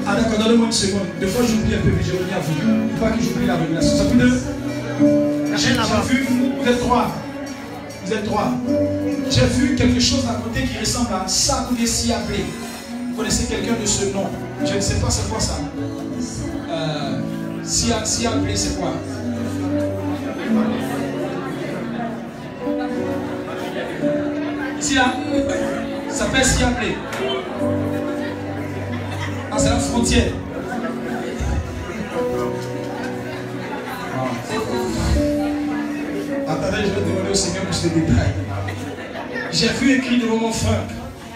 Ah d'accord, donnez-moi une seconde. Des fois j'oublie un peu, mais je reviens à vous. Il ne faut pas que j'oublie la révélation. Ça fait deux. J'ai vu, vous êtes trois. Vous êtes trois. J'ai vu quelque chose à côté qui ressemble à Sakoudé Siablé. Vous connaissez quelqu'un de ce nom? Je ne sais pas c'est quoi ça. Siablé, c'est quoi? Ici là, ça s'appelle Siablé. Ah, c'est la frontière. Attendez, je vais demander au Seigneur plus de détails. J'ai vu écrit devant mon Franck.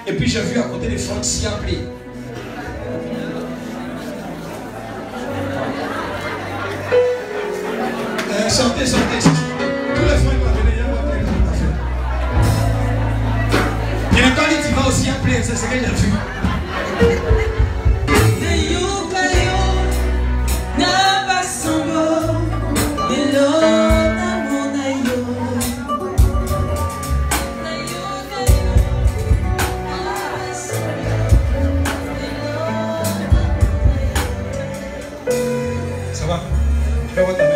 Et puis j'ai vu à côté de Franck Siablé. Sortez. Tous les Francs vont venir, il y a pas de bien quand il va aussi appeler, c'est ce que j'ai vu. Ça va? Fais-moi ta main.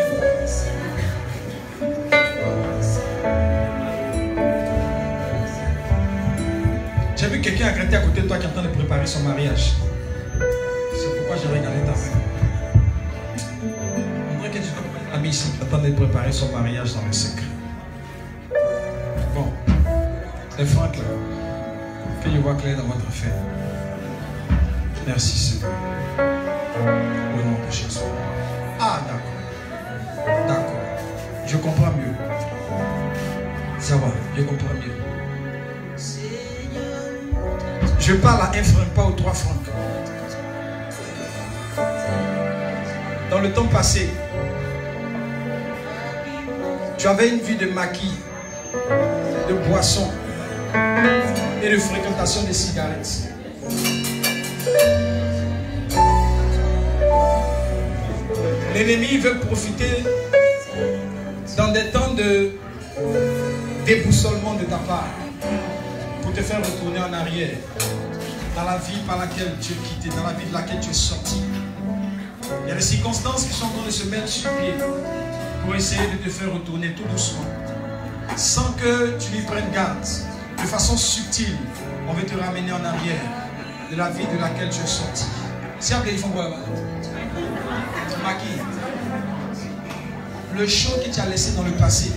J'ai vu quelqu'un à gratter à côté de toi qui est en train de préparer son mariage. C'est pourquoi j'ai regardé ta main. On dirait que tu dois être ami ici qui est en train de préparer son mariage dans le secret. Bon. C'est Franck là. Que je vois clair dans votre affaire. Merci Seigneur. Au nom de Jésus. Ah d'accord. D'accord. Je comprends mieux. Ça va, je comprends mieux. Je parle à un franc, pas aux 3 francs. Dans le temps passé, tu avais une vie de maquis, de boissons et de fréquentation des cigarettes. L'ennemi veut profiter dans des temps de déboussolement de ta part pour te faire retourner en arrière dans la vie par laquelle tu es quitté, dans la vie de laquelle tu es sorti. Il y a des circonstances qui sont en train de se mettre sur pied pour essayer de te faire retourner tout doucement sans que tu lui prennes garde. De façon subtile, on veut te ramener en arrière de la vie de laquelle tu es sorti. Si après ils font quoi? Maquis, le champ que tu as laissé dans le passé,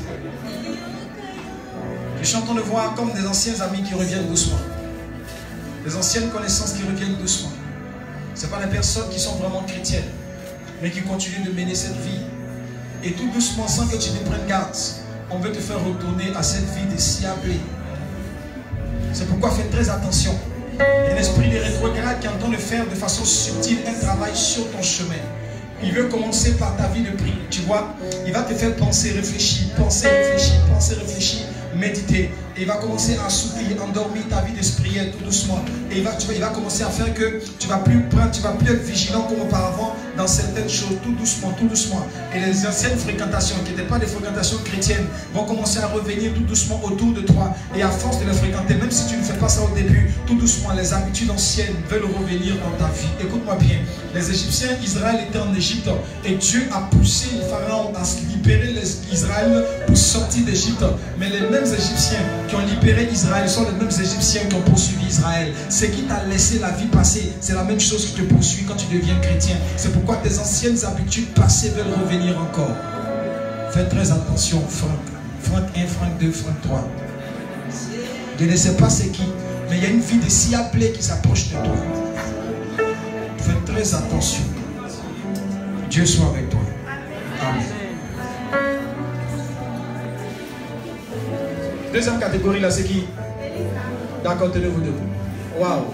je suis en train de voir comme des anciens amis qui reviennent doucement. Des anciennes connaissances qui reviennent doucement. Ce n'est pas des personnes qui sont vraiment chrétiennes, mais qui continuent de mener cette vie. Et tout doucement, sans que tu ne prennes garde, on veut te faire retourner à cette vie de Siablé. C'est pourquoi fais très attention. Il y a un esprit de rétrograde qui entend de faire de façon subtile un travail sur ton chemin. Il veut commencer par ta vie de prière. Tu vois, il va te faire penser, réfléchir, méditer. Et il va commencer à assouplir, endormir ta vie de prière tout doucement. Et il va commencer à faire que tu ne vas plus être vigilant comme auparavant dans certaines choses, tout doucement. Et les anciennes fréquentations, qui n'étaient pas des fréquentations chrétiennes, vont commencer à revenir tout doucement autour de toi. Et à force de les fréquenter, même si tu ne fais pas ça au début, tout doucement, les habitudes anciennes veulent revenir dans ta vie. Écoute-moi bien, les Égyptiens, Israël était en Égypte. Et Dieu a poussé le Pharaon à libérer Israël pour sortir d'Égypte. Mais les mêmes Égyptiens qui ont libéré Israël sont les mêmes Égyptiens qui ont poursuivi Israël. Ce qui t'a laissé la vie passée, c'est la même chose qui te poursuit quand tu deviens chrétien. C'est pourquoi tes anciennes habitudes passées veulent revenir encore. Fais très attention, Franck. Franck 1, Franck 2, Franck 3. Je ne sais pas c'est qui, mais il y a une vie de Siablé qui s'approche de toi. Fais très attention. Dieu soit avec toi. Amen. Deuxième catégorie là, c'est qui? D'accord, tenez-vous debout. Waouh.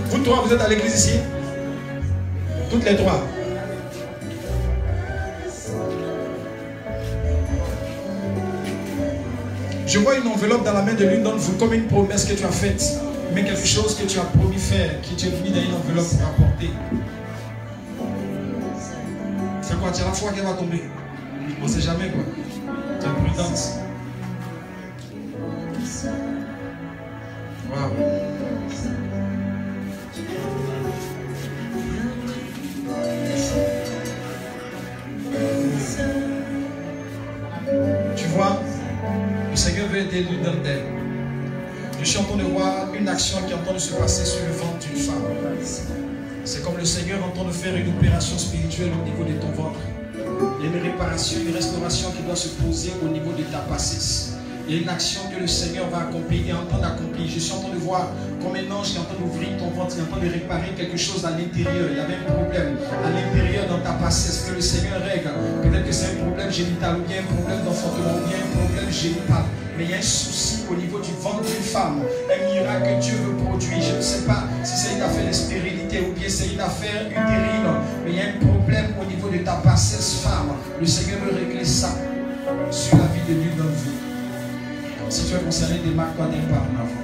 Vous trois, vous êtes à l'église ici? Toutes les trois. Je vois une enveloppe dans la main de l'une d'entre vous comme une promesse que tu as faite, mais quelque chose que tu as promis faire, qui tu es venu dans une enveloppe pour apporter. C'est quoi? Tu as la foi qu'elle va tomber. On ne sait jamais quoi. Tu as prudence. Wow. Tu vois, le Seigneur veut aider l'une d'entre elles. Je suis en train de voir une action qui est en train de se passer sur le ventre d'une femme. C'est comme le Seigneur est en train de faire une opération spirituelle au niveau de ton ventre. Il y a une réparation, une restauration qui doit se poser au niveau de ta bassesse. Il y a une action que le Seigneur va accomplir et est en train d'accomplir. Je suis en train de voir comme un ange qui est en train d'ouvrir ton ventre, qui est en train de réparer quelque chose à l'intérieur. Il y avait un problème à l'intérieur dans ta bassesse que le Seigneur règle. Peut-être que c'est un problème génital ou bien un problème d'enfantement ou bien un problème génital. Mais il y a un souci au niveau du ventre d'une femme. Un miracle que Dieu veut produire. Je ne sais pas si c'est une affaire de stérilité ou bien c'est une affaire utérine. Mais il y a un problème au niveau de ta bassesse femme. Le Seigneur veut régler ça sur la vie de l'une d'entre vous. Si tu es concerné, démarque-toi d'un pas en avant.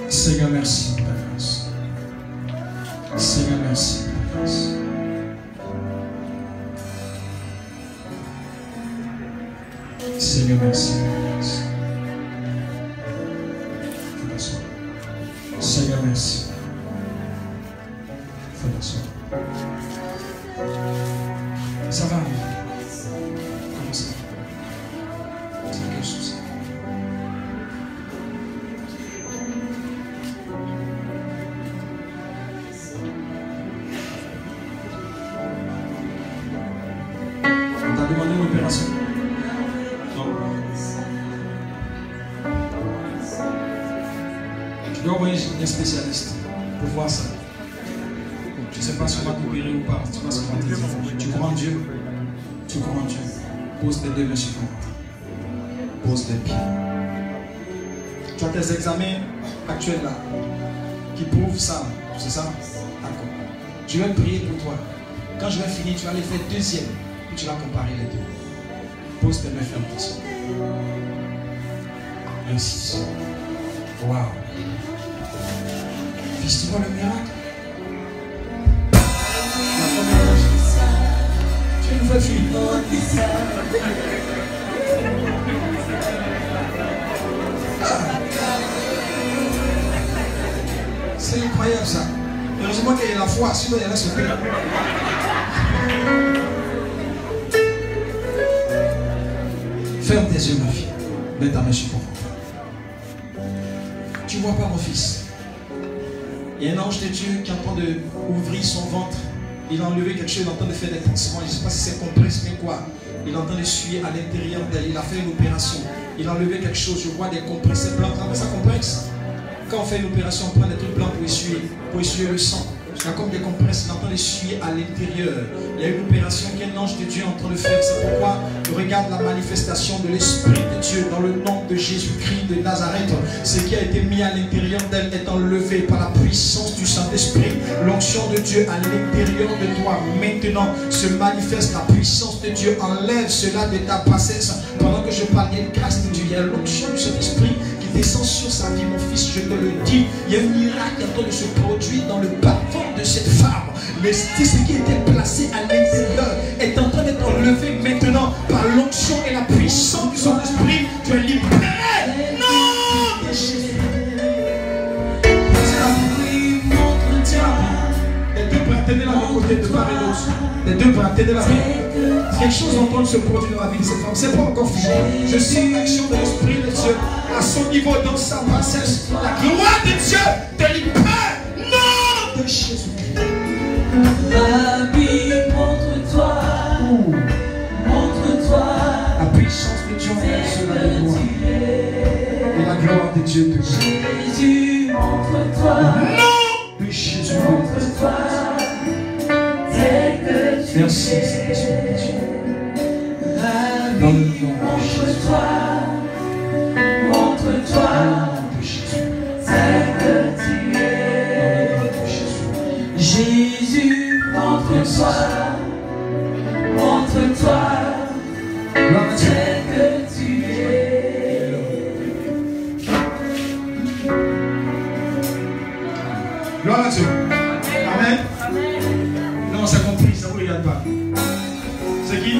Seigneur, merci pour ta grâce. Seigneur, merci pour ta grâce. Seigneur, merci pour ta grâce. Faut t'asseoir. Seigneur, merci. Faut t'asseoir. Ça va? Comment ça va? C'est quel souci? On t'a demandé une opération? Non. Tu dois envoyer un spécialiste pour voir ça. Je ne sais pas si on va t'opérer ou pas. Tu vois ce qu'on va te dire. Tu crois en Dieu? Tu crois en Dieu? Pose tes deux mains sur ton ventre. Pose tes pieds. Tu as tes examens actuels là qui prouvent ça. C'est ça? D'accord. Je vais prier pour toi. Quand je vais finir, tu vas aller faire deuxième. Puis tu vas comparer les deux. Pose tes mains, ferme tes yeux. Merci. Waouh. Fils, tu vois le miracle? Tu es une vraie fille. C'est incroyable ça. Heureusement qu'il y a la foi, sinon il y en a ce père. Ferme tes yeux, ma fille. Mets ta main sur ton ventre. Tu vois pas, mon fils? Il y a un ange de Dieu qui est en train d'ouvrir son ventre. Il a enlevé quelque chose, il est en train de faire des pansements. Je ne sais pas si c'est compresse, mais quoi. Il est en train de suer à l'intérieur d'elle. Il a fait une opération. Il a enlevé quelque chose. Je vois des compresses blancs. Mais ça complexe. Quand on fait une opération, on prend des trucs blancs pour essuyer le sang. Il y a comme des compresses, il est en train d'essuyer à l'intérieur. Il y a une opération qu'un ange de Dieu est en train de faire. C'est pourquoi je regarde la manifestation de l'Esprit de Dieu dans le nom de Jésus-Christ de Nazareth. Ce qui a été mis à l'intérieur d'elle est enlevé par la puissance du Saint-Esprit. L'onction de Dieu à l'intérieur de toi maintenant se manifeste. La puissance de Dieu enlève cela de ta bassesse. Pendant que je parle, il y a une grâce de Dieu. Il y a l'onction du Saint-Esprit qui descend sur sa vie, mon fils, je te le dis. Il y a un miracle qui est en train de se produire dans le bas-ventre de cette femme. Mais ce qui était placé à l'intérieur est en train d'être enlevé maintenant par l'onction et la puissance du Saint-Esprit. Tu es libéré. Non, de Jésus. Les deux bras, tenez la main côté de part et d'autre. Les deux bras, tenez la main. Quelque chose est en train de se produire dans la vie de cette femme. C'est pas encore fini. Je sens l'action de l'Esprit de Dieu à son niveau, dans sa bassesse. La gloire de Dieu te libère. Non, de Jésus-Christ. Rabbi, montre-toi. Montre-toi. La puissance de Dieu envers cela de gloire. Et la gloire de Dieu te libère. Jésus, montre-toi. Non, de Jésus. Montre-toi. Merci, Seigneur. Dans le nom de Jésus. Montre-toi. Montre-toi. Tel que tu es. Jésus, montre-toi. Montre-toi. Tel que tu es. Gloire à Dieu. Amen. Non, c'est compris, ça ne vous regarde pas. C'est qui?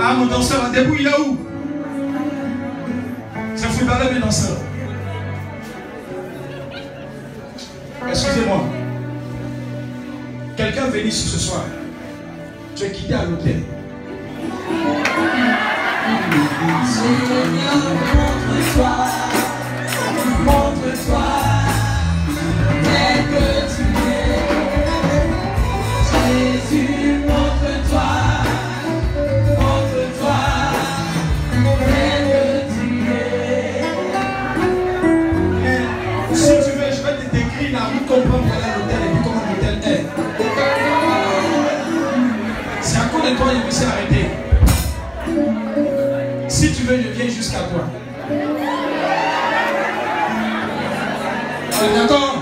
Ah, mon danseur, un debout, il est où? C'est un footballeur, mais danseur. Excusez-moi. Quelqu'un venu ici ce soir. Tu es quitté à l'hôtel. Seigneur, montre-toi, montre-toi, tel que tu es. Jésus, montre-toi, montre-toi, tel que tu es. Si tu veux, je vais te décrire la route comprendre quel est l'hôtel et puis comment l'hôtel est. C'est à cause de toi que je me suis arrêté. Si tu veux, je viens jusqu'à toi. D'accord?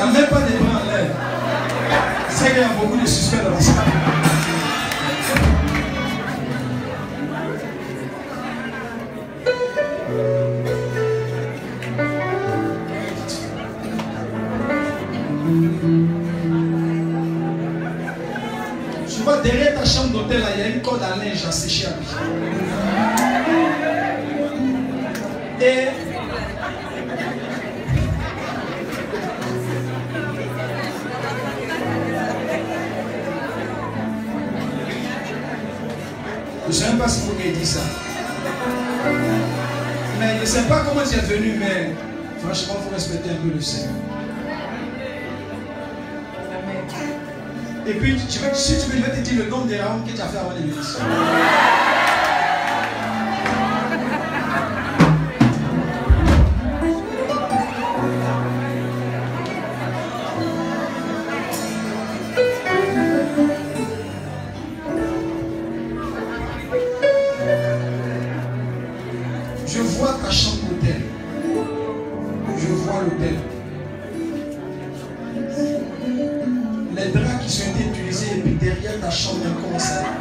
Il n'y a même pas des bras en l'air. C'est qu'il y a beaucoup de suspects dans la salle. Tu vois, derrière ta chambre d'hôtel, il y a une corde à linge à sécher à lui. Et je ne sais même pas si vous m'avez dit ça. Mais je ne sais pas comment tu es venu, mais franchement, il faut respecter un peu le Seigneur. Et puis, si tu veux, je vais te dire le nombre des rounds que tu as fait avant l'église. Je vois ta chambre d'hôtel. Je vois l'hôtel. Les draps qui sont été utilisés et puis derrière ta chambre, il y a un concert.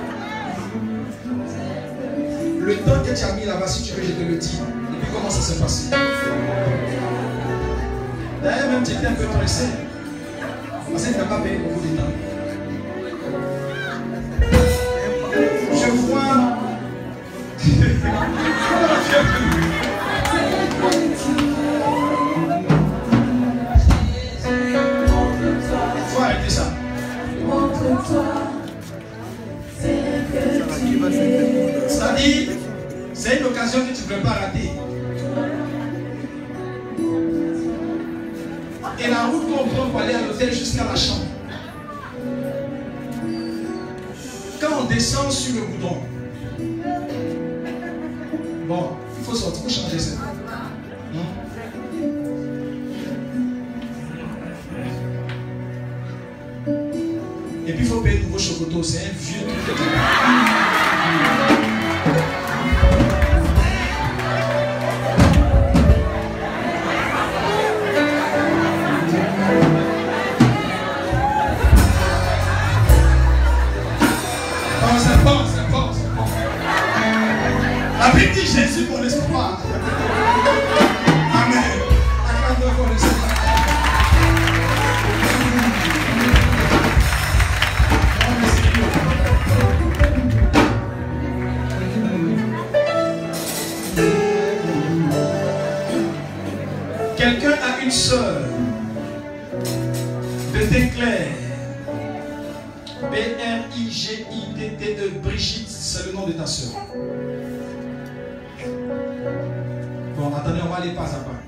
Le temps que tu as mis là-bas, si tu veux, je te le dis. Et puis comment ça s'est passé. D'ailleurs, même tu étais un peu pressé. Parce que tu n'as pas payé beaucoup de temps. Je vois. Faut arrêter ça. C'est-à-dire, c'est une occasion que tu ne peux pas rater. Et la route qu'on prend pour aller à l'hôtel jusqu'à la chambre. Quand on descend sur le goudron, bon, il faut sortir, il faut changer ça. Et puis il faut payer de nouveau chocoto, c'est un vieux truc. La Bible dit Jésus pour l'espoir. Amen. Acclame-le pour le Seigneur. Quelqu'un a une sœur de Déclair. B-R-I-G-I-T-T-E. Brigitte, c'est le nom de ta sœur. Bon, attendez, on va aller pas à pas.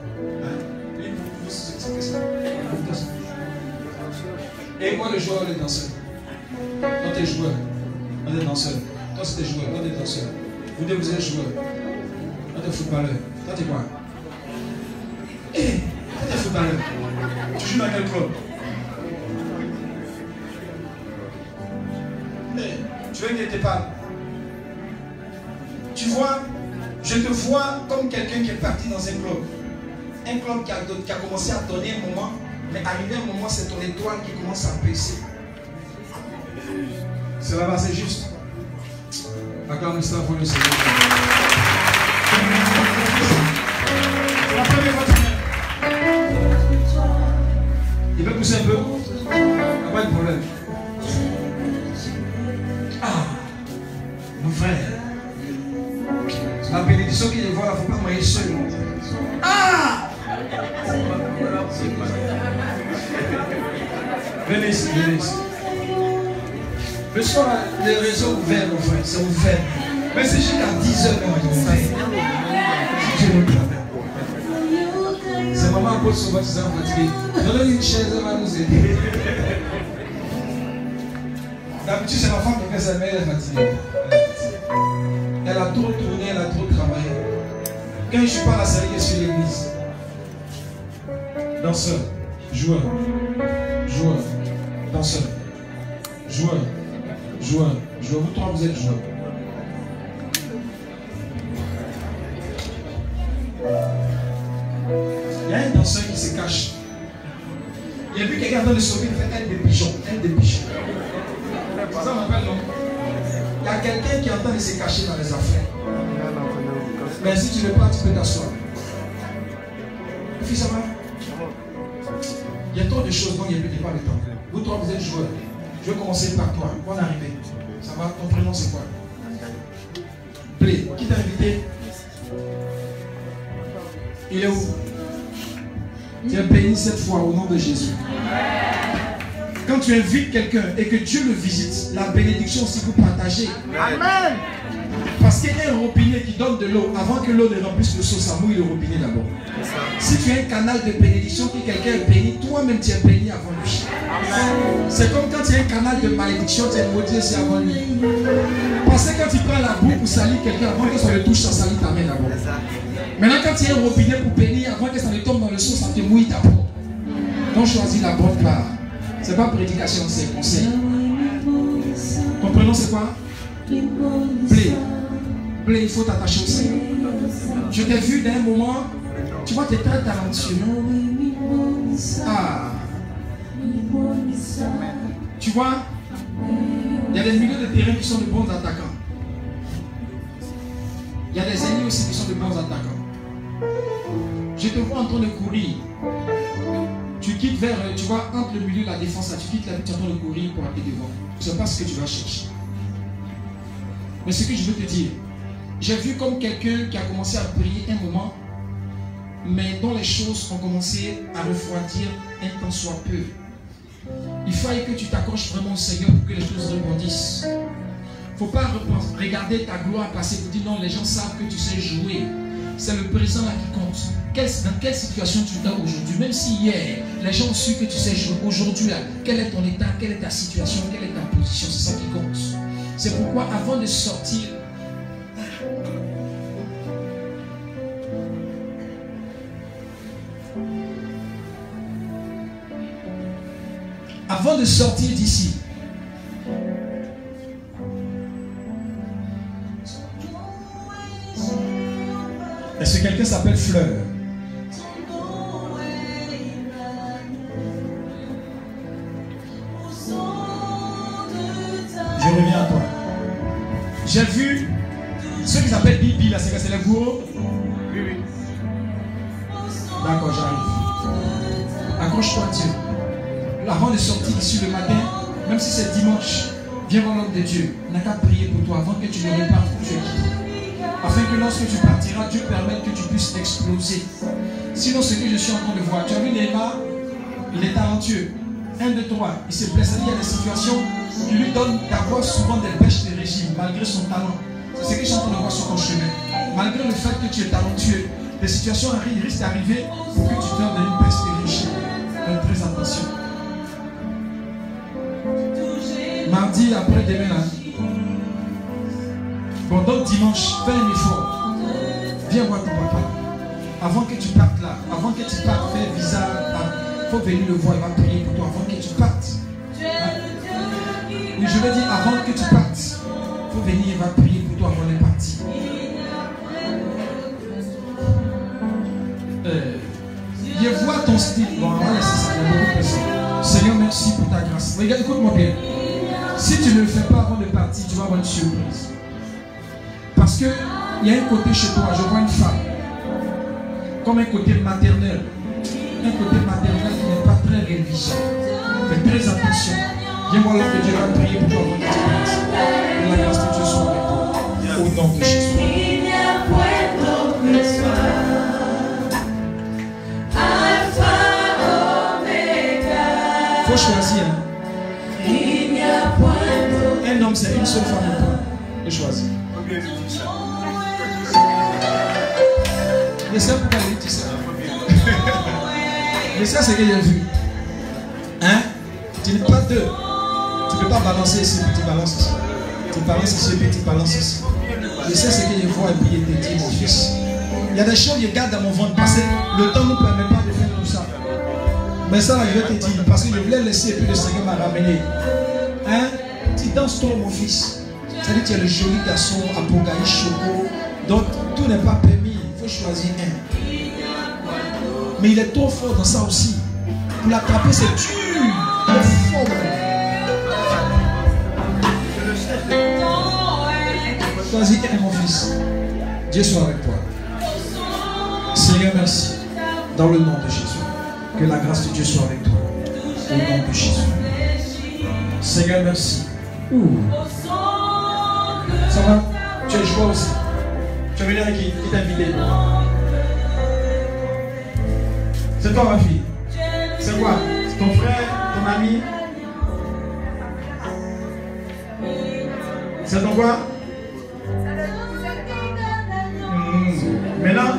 Et moi, le joueur, le danseur. Toi, t'es joueur. Toi, t'es danseur. Toi, c'est joueur. Toi, t'es danseur. Vous deux, vous êtes joueur. Toi, t'es footballeur. Toi, t'es quoi? Eh, toi, t'es footballeur. Tu joues dans quel club? Tu veux que je te parle? Tu vois, je te vois comme quelqu'un qui est parti dans un club. Un club qui a commencé à donner un moment, mais arrivé un moment, c'est ton étoile qui commence à baisser. Cela va, c'est juste. Acclame ça pour le Seigneur. La première fois, Il peut pousser un peu? Pas de problème. Ah, mon frère. La bénédiction qu'il est voilà, il ne faut pas marier seul. Ah! Venez ici, venez ici. Le soir, les réseaux ouverts, mon frère, c'est ouvert. Mais c'est jusqu'à 10h, mon frère. Si Dieu nous permet. C'est maman Apôtre Sauvage qui s'est fatigué. Donnez une chaise, elle va nous aider. D'habitude, c'est ma femme qui fait sa mère, elle est fatiguée. Elle a trop tourné, elle a trop travaillé. Quand je ne suis pas là, c'est elle qui est sur l'église. Danseur, joueur, joueur, danseur, joueur, joueur, joueur. Vous trois, vous êtes joueurs. Il y a un danseur qui se cache. Il a vu quelqu'un en train de sauver, il fait aile des pigeons, aile des pigeons. C'est ça qu'on appelle, non? Il y a quelqu'un qui est en train de se cacher dans les affaires. Mais si tu ne veux pas, tu peux t'asseoir. Fils, ça va? Il y a trop de choses dont il n'y a pas le temps. Vous trois, vous êtes joueurs. Je vais commencer par toi. Bonne arrivée. Ça va? Ton prénom, c'est quoi? Play. Qui t'a invité? Il est où? Tu es béni cette fois au nom de Jésus. Quand tu invites quelqu'un et que Dieu le visite, la bénédiction aussi vous partagez. Amen. Parce qu'il y a un robinet qui donne de l'eau. Avant que l'eau ne remplisse le seau, ça mouille le robinet d'abord. Si tu as un canal de bénédiction, que quelqu'un est béni, toi-même tu es béni avant lui. C'est comme quand tu as un canal de malédiction, tu es maudit aussi avant lui. Parce que quand tu prends la boue pour salir quelqu'un, avant que ça le touche, ça salit ta main d'abord. Maintenant, quand tu as un robinet pour bénir, avant que ça ne tombe dans le seau, ça te mouille ta peau. Donc choisis la bonne part. Ce n'est pas prédication, c'est conseil. Ton prénom c'est quoi? Play. Play, il faut t'attacher aussi. Je t'ai vu d'un moment, tu vois, tu es très talentueux. Ah. Tu vois, il y a des milieux de terrain qui sont de bons attaquants. Il y a des ennemis aussi qui sont de bons attaquants. Je te vois en train de courir. Tu quittes vers, tu vois, entre le milieu de la défense, là, tu quittes la vie, tu es en train de courir pour aller devant. Tu ne sais pas ce que tu vas chercher. Mais ce que je veux te dire, j'ai vu comme quelqu'un qui a commencé à prier un moment, mais dont les choses ont commencé à refroidir un temps soit peu. Il fallait que tu t'accroches vraiment au Seigneur pour que les choses rebondissent. Il ne faut pas regarder ta gloire passer pour dire non, les gens savent que tu sais jouer. C'est le présent là qui compte. Dans quelle situation tu es aujourd'hui? Même si hier, les gens ont su que tu sais jouer. Aujourd'hui, quel est ton état? Quelle est ta situation? Quelle est ta position? C'est ça qui compte. C'est pourquoi avant de sortir, d'ici, est-ce que quelqu'un s'appelle Fleur? Je reviens à toi. J'ai vu ceux qui s'appellent Bibi, là, c'est les gourous. Oui. D'accord, j'arrive. Accroche-toi à Dieu. Avant de sortir ici le matin, même si c'est dimanche, viens voir l'homme de Dieu. On n'a qu'à prier pour toi avant que tu ne repartes où tu es quitté. Afin que lorsque tu partiras, Dieu permette que tu puisses exploser. Sinon, ce que je suis en train de voir, tu as vu Neymar, il est talentueux. 1, 2, 3, il se blesse. Il y a des situations qui lui donnent d'avoir souvent des bêches de régime, malgré son talent. C'est ce que je suis en train de voir sur ton chemin. Malgré le fait que tu es talentueux, des situations risquent d'arriver pour que tu donnes une bêche de régime. Fais très attention. Mardi, après-demain, là. Bon, donc dimanche, fais un effort. Viens voir ton papa. Avant que tu partes là, avant que tu partes, fais visa. Il faut venir le voir, il va prier pour toi avant que tu partes. Hein? Oui, je veux dire, avant que tu partes, il faut venir, il va prier pour toi avant de partir. Je vois ton style. Bon, on va laisser ça, il y a beaucoup de personnes. Seigneur, merci pour ta grâce. Regarde, écoute-moi bien. Si tu ne le fais pas avant de partir, tu vas avoir une surprise. Parce qu'il y a un côté chez toi, je vois une femme, comme un côté maternel. Un côté maternel qui n'est pas très réelle vision. Fais très attention. Viens voir l'homme de Dieu va prier pour toi. Que la grâce de Dieu soit avec toi. Au nom de Jésus. Il n'y a point d'autre que toi. Alpha, Omega. Faut choisir. Il n'y a point d'autre. Un homme, c'est une seule femme. Il choisit. Mais c'est pourquoi il dit ça. Mais ça, c'est ce que j'ai vu. Hein? Tu n'es pas deux. Tu ne peux pas balancer ici, puis tu balances ici. Tu balances ici, puis tu balances ici. Je sais ce que je vois et puis il te dit, mon fils. Il y a des choses que je garde dans mon ventre parce que le temps ne nous permet pas de faire tout ça. Mais ça, je vais te dire, parce que je voulais laisser et puis le Seigneur m'a ramené. Hein? Tu danses toi, mon fils. C'est-à-dire que tu es le joli garçon, Apogaï, Choco. Donc, tout n'est pas permis. Il faut choisir un. Mais il est trop fort dans ça aussi. Pour l'attraper, c'est dur. Il est fort. Choisis un, mon fils. Dieu soit avec toi. Seigneur, merci. Dans le nom de Jésus. Que la grâce de Dieu soit avec toi. Au nom de Jésus. Seigneur, merci. Ça va? Tu es joie aussi. Tu as venu avec qui t'a invité? C'est toi, ma fille. C'est quoi? C'est ton frère, ton ami? C'est ton quoi? Maintenant,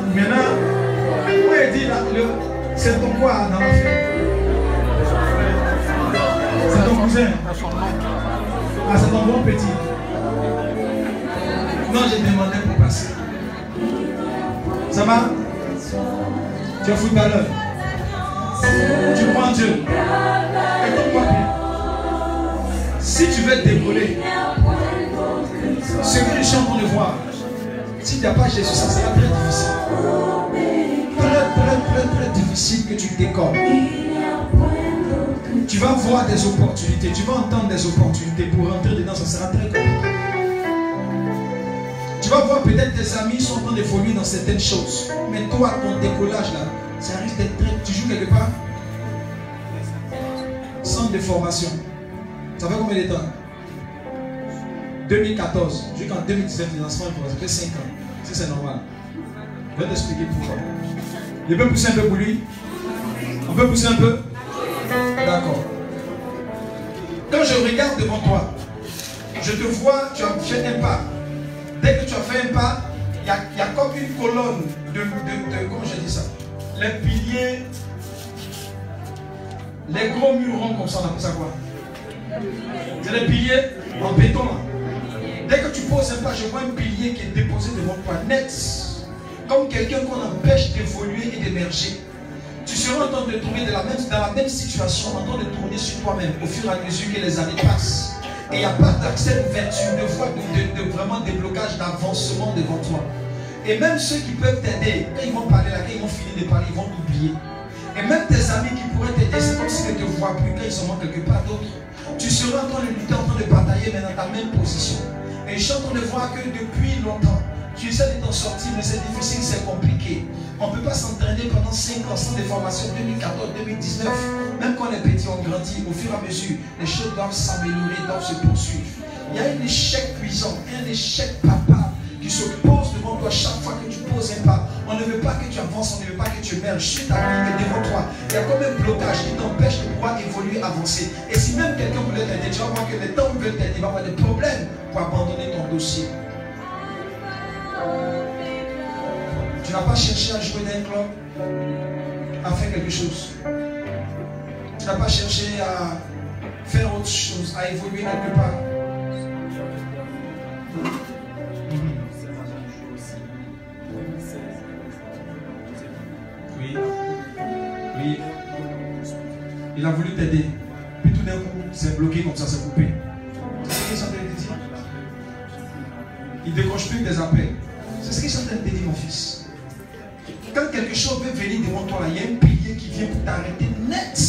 pourquoi il dit là, c'est ton quoi dans la fille? C'est ton cousin? Ah, c'est ton bon petit. Non, j'ai demandé pour passer. Ça va? Tu es footballeur. Tu crois en Dieu. Écoute-moi bien. Si tu veux te décoller, ce que les gens vont le voir, si tu n'as pas Jésus, ça sera très difficile. Très difficile que tu décolles. Tu vas voir des opportunités, tu vas entendre des opportunités. Pour rentrer dedans, ça sera très compliqué. Tu vas voir peut-être tes amis sont en train d'évoluer dans certaines choses. Mais toi, ton décollage là, ça risque d'être très... Tu joues quelque part? Centre de formation. Ça fait combien de temps? 2014. Jusqu'en 2017, le lancement, ça fait 5 ans. Ça, c'est normal. Je vais t'expliquer pourquoi. Je peux pousser un peu pour lui? On peut pousser un peu? D'accord. Quand je regarde devant toi, je te vois, tu as fait un pas. Dès que tu as fait un pas, il y a comme une colonne de comment je dis ça? Les piliers, les gros murs ronds comme ça, on appelle ça quoi? C'est les piliers en béton là. Dès que tu poses un pas, je vois un pilier qui est déposé devant toi, net. Comme quelqu'un qu'on empêche d'évoluer et d'émerger. Tu seras en train de te trouver dans la même situation, en train de tourner sur toi-même au fur et à mesure que les années passent. Et il n'y a pas d'accès d'ouverture, de voie, de vraiment déblocage, d'avancement devant toi. Et même ceux qui peuvent t'aider, quand ils vont parler là, quand ils vont finir de parler, ils vont t'oublier. Et même tes amis qui pourraient t'aider, c'est comme s'ils ne te voient plus quand ils sont quelque part d'autre. Tu seras en train de lutter, en train de batailler, mais dans ta même position. Et je suis en train de voir que depuis longtemps, tu essaies de t'en sortir, mais c'est difficile, c'est compliqué. On ne peut pas s'entraîner pendant 5 ans sans des formations 2014, 2019. Même quand on est petit, on grandit. Au fur et à mesure, les choses doivent s'améliorer, doivent se poursuivre. Il y a un échec cuisant, un échec papa qui se pose devant toi chaque fois que tu poses un pas. On ne veut pas que tu avances, on ne veut pas que tu émerges sur ta vie et devant toi. Il y a comme un blocage qui t'empêche de pouvoir évoluer, avancer. Et si même quelqu'un voulait t'aider, tu vas voir que le temps où il veut t'aider, il va avoir des problèmes pour abandonner ton dossier. Tu n'as pas cherché à jouer dans un club, à faire quelque chose. Tu n'as pas cherché à faire autre chose, à évoluer quelque part. Oui. Il a voulu t'aider. Puis tout d'un coup, c'est bloqué comme ça, c'est coupé. C'est ce qu'ils sont en train de te dire. Il ne décroche plus tes appels. C'est ce qu'ils sont en train de te dire, mon fils. Quand quelque chose veut venir devant toi, il y a un pilier qui vient pour t'arrêter net.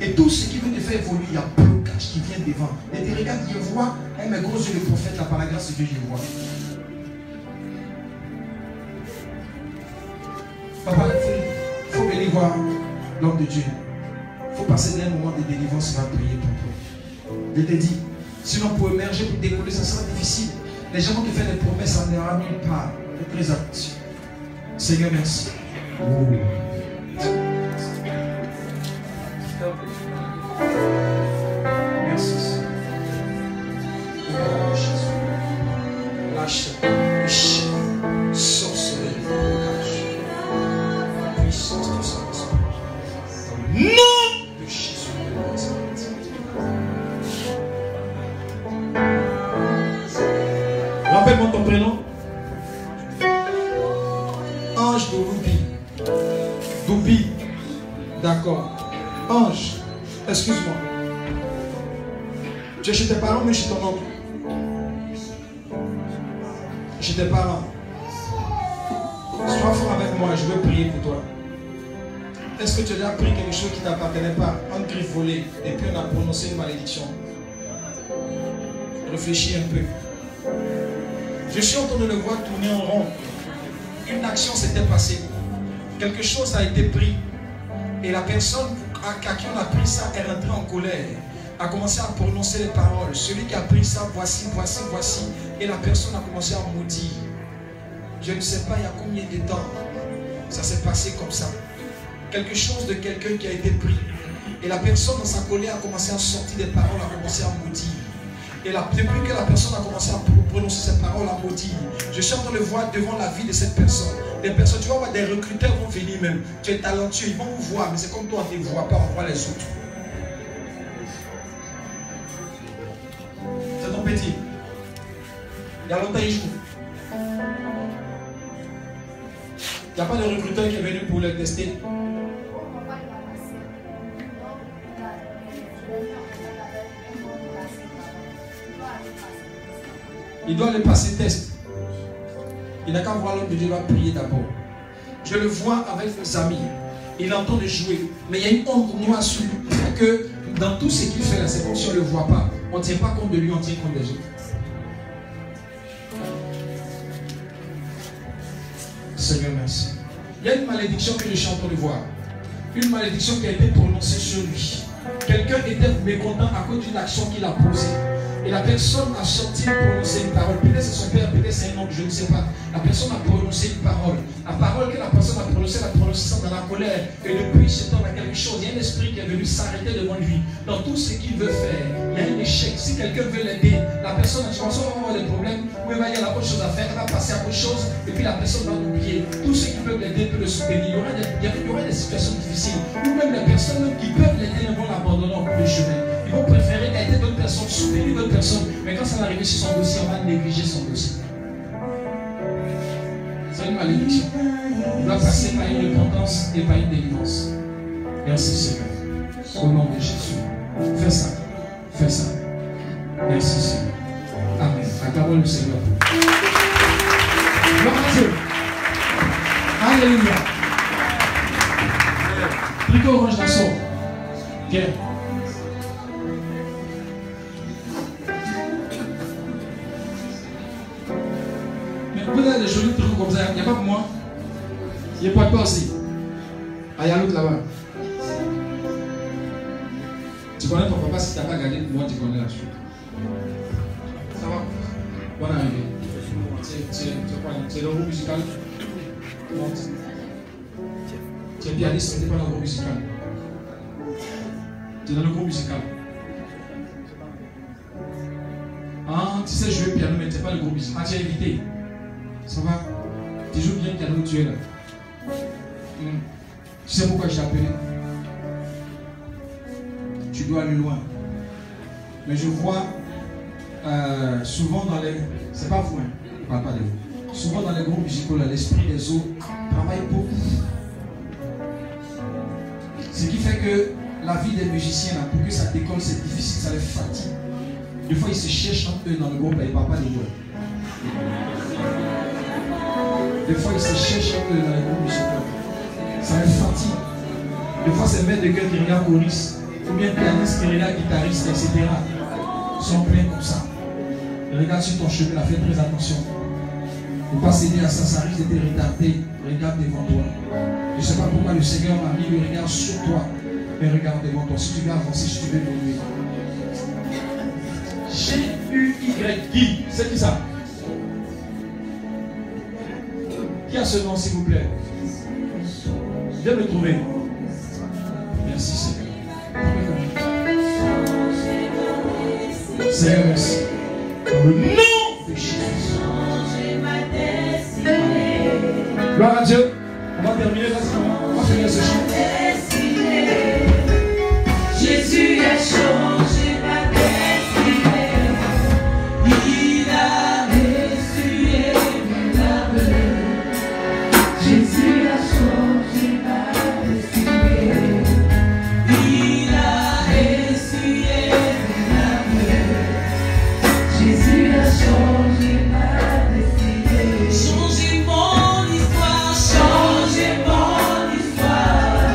Et tout ce qui veut te faire évoluer, il y a un blocage qui vient devant. Et tu regardes, je vois, mes gros yeux, le prophète, là, par la grâce de Dieu, je vois. Papa, il faut venir voir l'homme de Dieu. Il faut passer d'un moment de délivrance, on va prier pour toi. Je t'ai dit, sinon pour émerger, pour décoller, ça sera difficile. Les gens qui font des promesses, ça n'ira nulle part. Faites très attention. Seigneur, merci. Merci. Oh Jésus. Lâche cette sorcellerie. Puissance de Saint-Esprit. Non de Jésus. Rappelle-moi ton prénom. Ange de Loubi. Doubi. D'accord. Ange. Excuse-moi. Tu es chez tes parents, mais chez ton oncle. Chez tes parents. Sois fort avec moi, je veux prier pour toi. Est-ce que tu as déjà pris quelque chose qui ne t'appartenait pas, un griffe volé, et puis on a prononcé une malédiction? Réfléchis un peu. Je suis en train de le voir tourner en rond. Une action s'était passée. Quelque chose a été pris. Et la personne à qui on a pris ça est rentrée en colère. A commencé à prononcer les paroles. Celui qui a pris ça, voici, voici, voici. Et la personne a commencé à maudire. Je ne sais pas il y a combien de temps ça s'est passé comme ça. Quelque chose de quelqu'un qui a été pris. Et la personne dans sa colère a commencé à sortir des paroles, a commencé à maudire. Et depuis que la personne a commencé à prononcer ces paroles, à maudire, je suis en train de voir devant la vie de cette personne. Des personnes, tu vas voir, des recruteurs vont venir même. Tu es talentueux, ils vont vous voir, mais c'est comme toi, on ne les voit pas, on voit les autres. C'est ton petit. Il y a longtemps, il joue. Il n'y a pas de recruteur qui est venu pour le tester. Il doit aller passer test. Il n'a qu'à voir l'homme de Dieu, il va prier d'abord. Je le vois avec mes amis. Il est en train de jouer. Mais il y a une ombre noire sur lui. Que dans tout ce qu'il fait là, c'est comme si on ne le voit pas. On ne tient pas compte de lui, on tient compte des autres. Seigneur, merci. Il y a une malédiction que je suis en train de voir. Une malédiction qui a été prononcée sur lui. Quelqu'un était mécontent à cause d'une action qu'il a posée. Et la personne a sorti et prononcé une parole. Peut-être c'est son père, peut-être c'est un oncle, je ne sais pas. La personne a prononcé une parole. La parole que la personne a prononcée, elle a prononcé ça dans la colère. Et depuis ce temps, il y a quelque chose. Il y a un esprit qui est venu s'arrêter devant lui. Dans tout ce qu'il veut faire, il y a un échec. Si quelqu'un veut l'aider, la personne, tu penses, on va avoir des problèmes. Ou il va y avoir autre chose à faire, elle va passer à autre chose. Et puis la personne va oublier. Tous ceux qui peuvent l'aider peuvent le soutenir. Il y aura des situations difficiles. Ou même les personnes qui peuvent l'aider ne vont l'abandonner au bout du chemin. Ils vont préférer aider d'autres personnes, soutenir d'autres personnes. Mais quand ça va arriver sur son dossier, on va négliger son dossier. C'est une malédiction. Il doit passer par une repentance et par une délivrance. Merci Seigneur. Au nom de Jésus. Fais ça. Fais ça. Merci Seigneur. Amen. Acclamons le Seigneur. Gloire à Dieu. Alléluia. Plutôt orange d'assaut. Viens. Vous avez des jolis trucs comme ça, il n'y a pas pour moi. Il n'y a pas de toi aussi. Ah, il y a l'autre là-bas. Tu connais ton papa, si tu n'as pas gardé pour moi, tu connais la suite. Ça va? Bonne arrivée. C'est le groupe musical. Tu es pianiste, mais tu n'es pas dans le groupe musical. Tu es dans le groupe musical. Ah, tu sais jouer piano, mais tu n'es pas le groupe musical. Ah, tu es invité. Ça va? Tu joues bien le piano, tu es là. Tu sais pourquoi je t'ai appelé? Tu dois aller loin. Mais je vois souvent dans les... C'est pas vous, hein? Je ne parle pas de vous. Souvent dans les groupes musicaux, l'esprit des eaux travaille beaucoup. Ce qui fait que la vie des musiciens, là, pour que ça décolle, c'est difficile, ça les fatigue. Des fois, ils se cherchent entre eux dans le groupe et ils ne parlent pas de vous. Des fois, ils se cherchent un peu dans les groupes musicaux. Ça les fatigue. Des fois, c'est maître de cœur qui regarde choriste, ou bien pianiste qui regarde guitariste, etc. Ils sont pleins comme ça. Regarde sur ton chemin, là, fais très attention. Ne pas céder à ça, ça risque de te retarder. Regarde devant toi. Je ne sais pas pourquoi le Seigneur m'a mis le regard sur toi. Mais regardez-moi, toi, si tu veux avancer, si tu veux évoluer. G-U-Y, Guy, c'est qui ça? Qui a ce nom, s'il vous plaît? Viens me trouver. Merci, Seigneur. Seigneur, merci. Dans le nom de Jésus. Gloire à Dieu. On va terminer là. On va finir ce chant. Jésus a changé ma destinée. Il a essuyé mes larmes. Jésus a changé ma destinée. Il a essuyé mes larmes. Jésus a changé ma destinée. Changé mon histoire, changé mon histoire.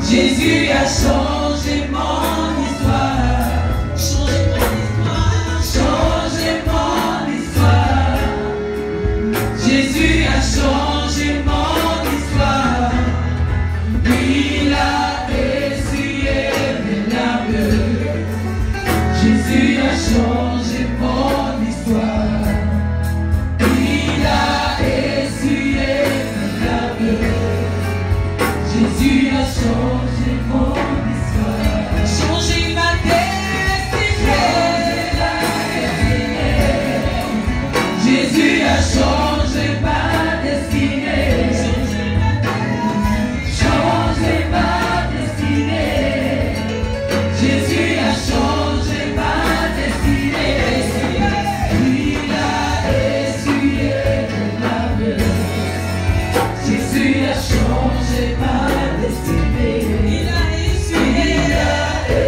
Jésus a changé mon histoire. Changé mon histoire, changé mon histoire. Jésus a changé mon histoire. Il a essuyé mes larmes. Jésus a changé mon histoire. Il a essuyé mes larmes. Jésus a changé mon histoire. Changé ma destinée. Jésus a changé ma destinée. Changé ma destinée. Jésus a changé ma destinée. Il a essuyé mes larmes. Jésus a changé ma destinée. Il a essuyé mes larmes.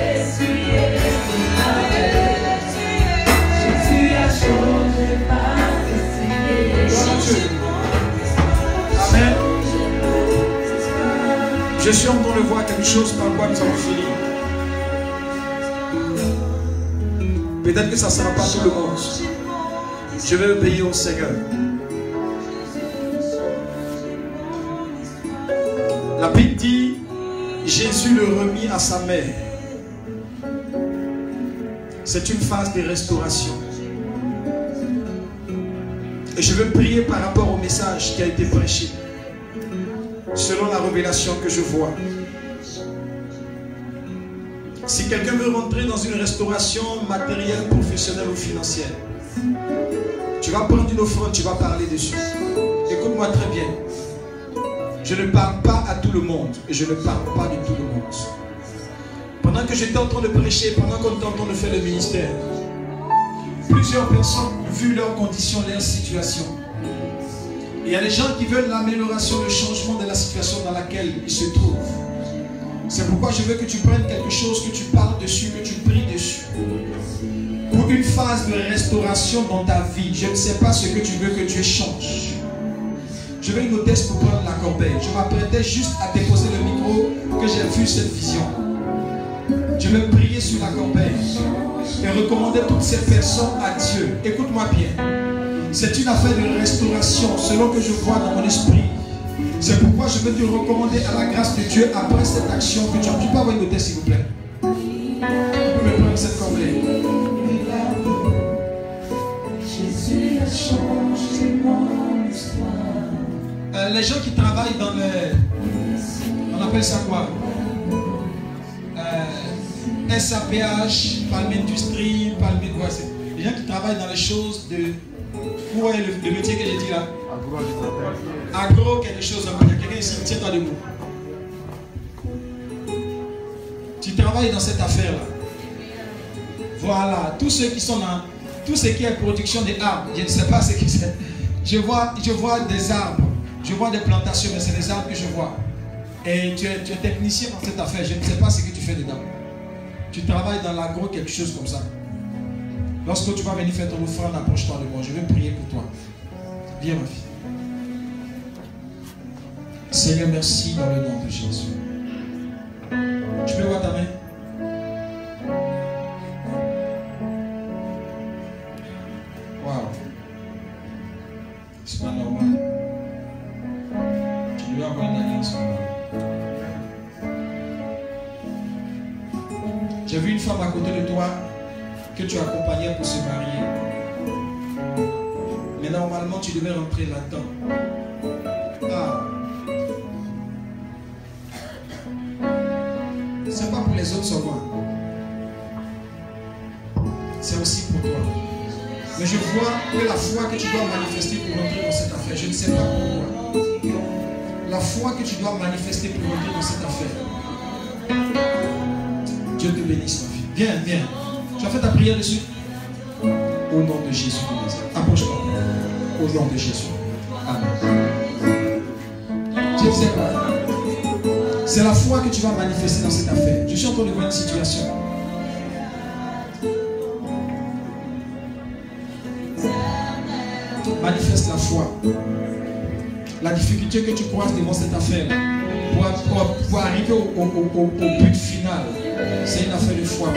Jésus a changé ma destinée. Amen. Je suis en train de voir quelque chose par quoi nous allons finir. Peut-être que ça ne sera pas tout le monde. Je vais obéir au Seigneur. La Bible dit, Jésus le remit à sa mère. C'est une phase de restauration. Et je veux prier par rapport au message qui a été prêché, selon la révélation que je vois. Si quelqu'un veut rentrer dans une restauration matérielle, professionnelle ou financière, tu vas prendre une offrande, tu vas parler dessus. Écoute-moi très bien. Je ne parle pas à tout le monde et je ne parle pas de tout le monde. Pendant que j'étais en train de prêcher, pendant qu'on était en train de faire le ministère, plusieurs personnes ont vu leurs conditions, leurs situations. Et il y a des gens qui veulent l'amélioration, le changement de la situation dans laquelle ils se trouvent. C'est pourquoi je veux que tu prennes quelque chose, que tu parles dessus, que tu pries dessus. Pour une phase de restauration dans ta vie, je ne sais pas ce que tu veux que Dieu change. Je vais une hôtesse pour prendre la corbeille. Je m'apprêtais juste à déposer le micro que j'ai vu cette vision. Je vais prier sur la corbeille et recommander toutes ces personnes à Dieu. Écoute-moi bien. C'est une affaire de restauration selon que je vois dans mon esprit. C'est pourquoi je veux te recommander à la grâce de Dieu après cette action que tu as. Tu peux avoir une hôtesse s'il vous plaît. Vous pouvez prendre cette corbeille. Jésus a changé mon histoire. Les gens qui travaillent dans les... On appelle ça quoi? SAPH, Palme Industrie, Palme quoi? Les gens qui travaillent dans les choses de... Où est le métier que j'ai dit là? Agro, quelque chose encore. Il y a quelqu'un ici, tiens-toi debout. Tu travailles dans cette affaire-là. Voilà, tous ceux qui sont dans... Tout ce qui est production des arbres, je ne sais pas ce que c'est. Je vois des arbres, je vois des plantations, mais c'est des arbres que je vois. Et tu es technicien dans cette affaire, je ne sais pas ce que tu fais dedans. Tu travailles dans l'agro, quelque chose comme ça. Lorsque tu vas venir faire ton offrande, approche-toi de moi, je vais prier pour toi. Viens ma fille. Seigneur, merci dans le nom de Jésus. Tu peux voir ta main? Waouh. C'est pas normal. Tu dois avoir une alliance. J'ai vu une femme à côté de toi que tu accompagnais pour se marier. Mais normalement, tu devais rentrer là-dedans. Ah. C'est pas pour les autres seulement. C'est aussi pour toi. Mais je vois que la foi que tu dois manifester pour rentrer dans cette affaire, je ne sais pas pourquoi. La foi que tu dois manifester pour rentrer dans cette affaire. Dieu te bénisse, ma fille. Viens, viens. Tu as fait ta prière dessus? Au nom de Jésus de Nazareth. Approche-toi. Au nom de Jésus. Amen. Tu sais quoi? C'est la foi que tu vas manifester dans cette affaire. Je suis en train de voir une situation. Manifeste la foi. La difficulté que tu croises devant cette affaire, pour arriver au but final, c'est une affaire de foi.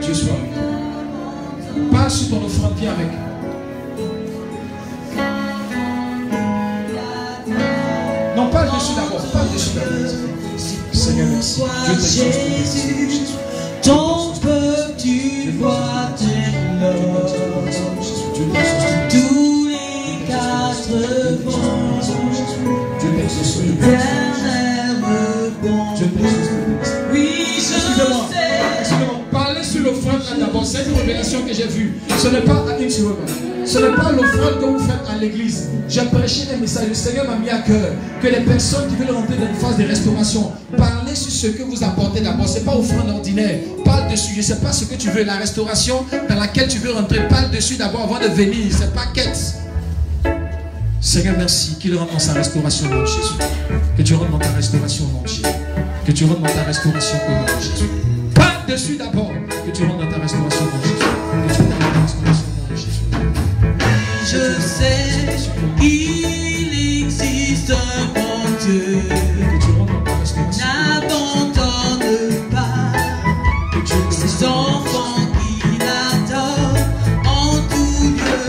Dieu soit avec toi. Parle sur ton offrande, viens avec. Non, parle dessus d'abord. Parle dessus d'abord. Seigneur, merci. Dieu t'exauce. Ton peuple, tu vois tes lors. Tous les quatre vents. L'éternel me bon. Oui, je sais. Parlez sur l'offrande là d'abord. C'est une révélation que j'ai vue. Ce n'est pas à une seule. Ce n'est pas l'offrande que vous faites à l'église. J'ai prêché un message. Le Seigneur m'a mis à cœur que les personnes qui veulent rentrer dans une phase de restauration, parlez sur ce que vous apportez d'abord. Ce n'est pas offrande ordinaire. Parle dessus. Je ne sais pas ce que tu veux. La restauration dans laquelle tu veux rentrer, parle dessus d'abord avant de venir. Ce n'est pas quête. Seigneur, merci qu'il rentre dans sa restauration au nom de Jésus. Que tu rentres dans ta restauration au nom de Jésus. Que tu rentres dans ta restauration au nom de Jésus. Parle dessus d'abord. Que tu rentres dans ta restauration au nom de Jésus. Que tu rentres dans ta restauration au nom de Jésus. Je sais qu'il existe un bon Dieu. N'abandonne pas ses enfants qu'il adore en tout lieu.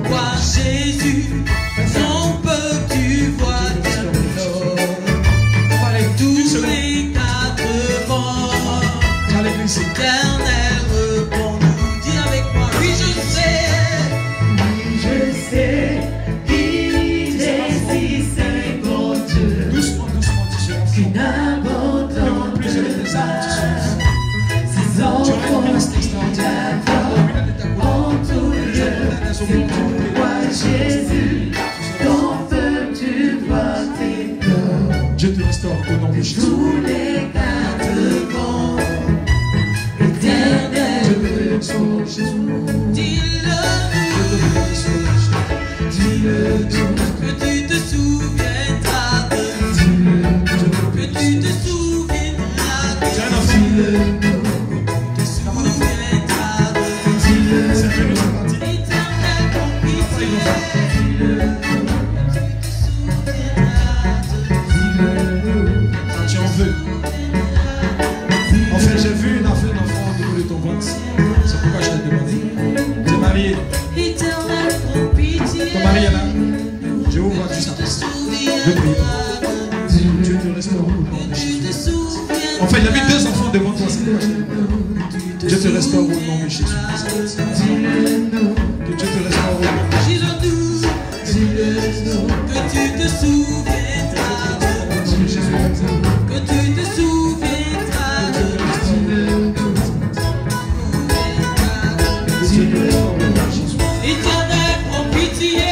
Vois Jésus, son peuple, tu vois tes lors. Tous les quatre vents, l'éternel répond, nous dit avec moi, oui je sais. Qu'il existe un bon Dieu. Doucement, doucement, tu seras Qui n'abandonne pas ses enfants qu'il adore en tout lieu. C'est pourquoi Jésus, ton feu, tu vois tes corps. Dieu te restaure au nom de Jésus. Tous les quatre vents, l'éternel répond. Dis-le. Dis-le que tu te souviendras de Dieu, que tu te souviendras de Dieu, que tu te souviendras de Dieu, éternel mon pitié, dis-le, que tu te souviendras de Dieu. Quand tu en veux. En fait, j'ai vu une affaire d'enfant au niveau de ton ventre. C'est pourquoi je t'ai demandé. Tu es marié. Éternel mon pitié. Ton mari est là. Je vous vois juste après. Je prie. Dieu te restaure au nom de Jésus. En fait, il y avait deux enfants devant toi. C'est pourquoi je t'ai demandé. Dieu te restaure au nom de Jésus. Que Dieu te restaure au nom de Jésus. Que tu te souviendras de Dieu. Que tu te souviendras de Dieu. Éternel, prends pitié.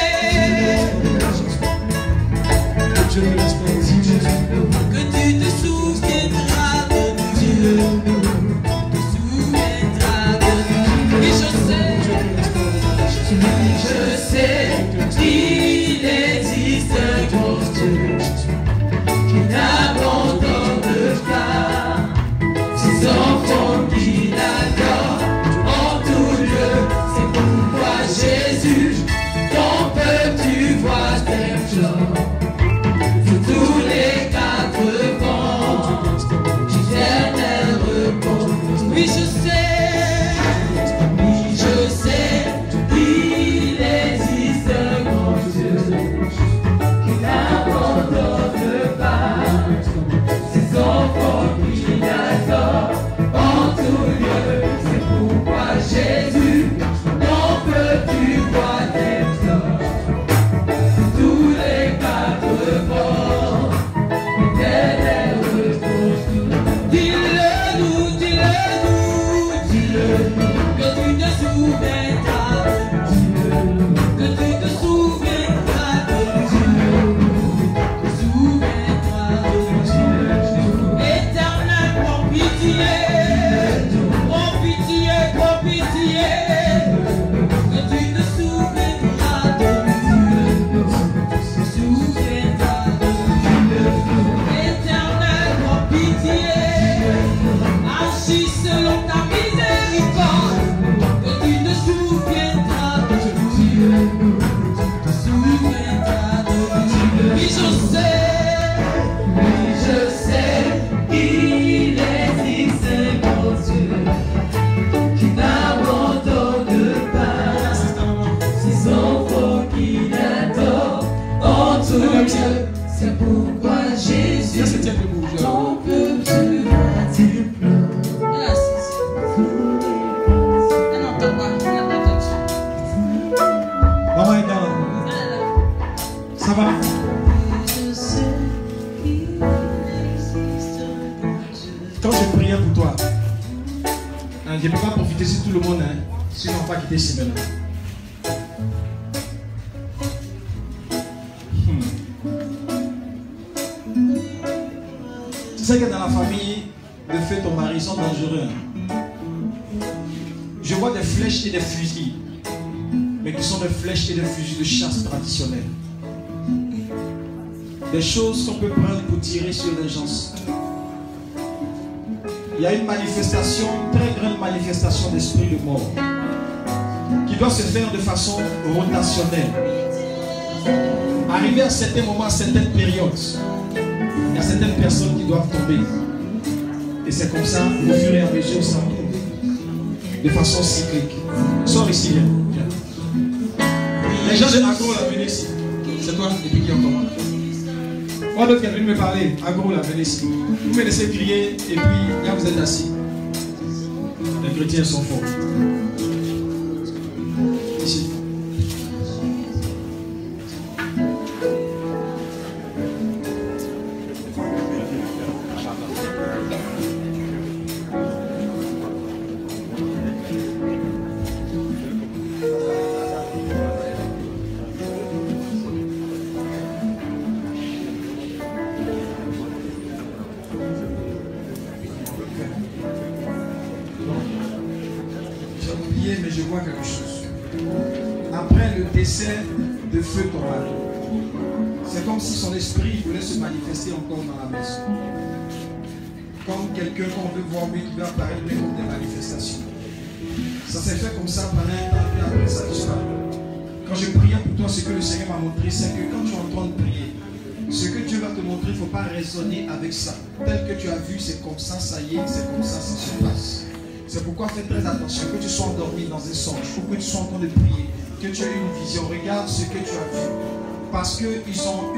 Que tu te souviendras de Dieu. Te souviendras de Dieu. Et je sais qu'il existe un bon Je ne peux pas profiter sur tout le monde, hein, s'ils n'ont pas quitté ici maintenant. Tu sais que dans la famille, le feu, ton mari, ils sont dangereux. Hein. Je vois des flèches et des fusils, mais qui sont des flèches et des fusils de chasse traditionnels. Des choses qu'on peut prendre pour tirer sur les gens. Il y a une manifestation, une très grande manifestation d'esprit de mort qui doit se faire de façon rotationnelle. Arrivé à certains moments, à certaines périodes, il y a certaines personnes qui doivent tomber. Et c'est comme ça, au fur et à mesure, ça tombe. De façon cyclique. Sors ici, viens. Les gens de Agro, là, venez ici. C'est toi, depuis qui on commence. Moi, d'autres qui est venu me parler, Agro, là, venez ici. Vous me laissez crier, et puis, là, vous êtes assis. Les chrétiens sont forts. Ici. Mais je vois quelque chose. Après le décès de feu ton mari, c'est comme si son esprit voulait se manifester encore dans la maison. Comme quelqu'un qu'on veut voir, mais qui doit apparaître comme des manifestations. Ça s'est fait comme ça pendant un temps, puis après ça disparaît. Quand je priais pour toi, ce que le Seigneur m'a montré, c'est que quand tu es en train de prier, ce que Dieu va te montrer, il ne faut pas raisonner avec ça. Tel que tu as vu, c'est comme ça, ça y est, c'est comme ça se passe. C'est pourquoi fais très attention, que tu sois endormi dans un songe, ou que tu sois en train de prier, que tu aies une vision. Regarde ce que tu as vu. Parce qu'ils ont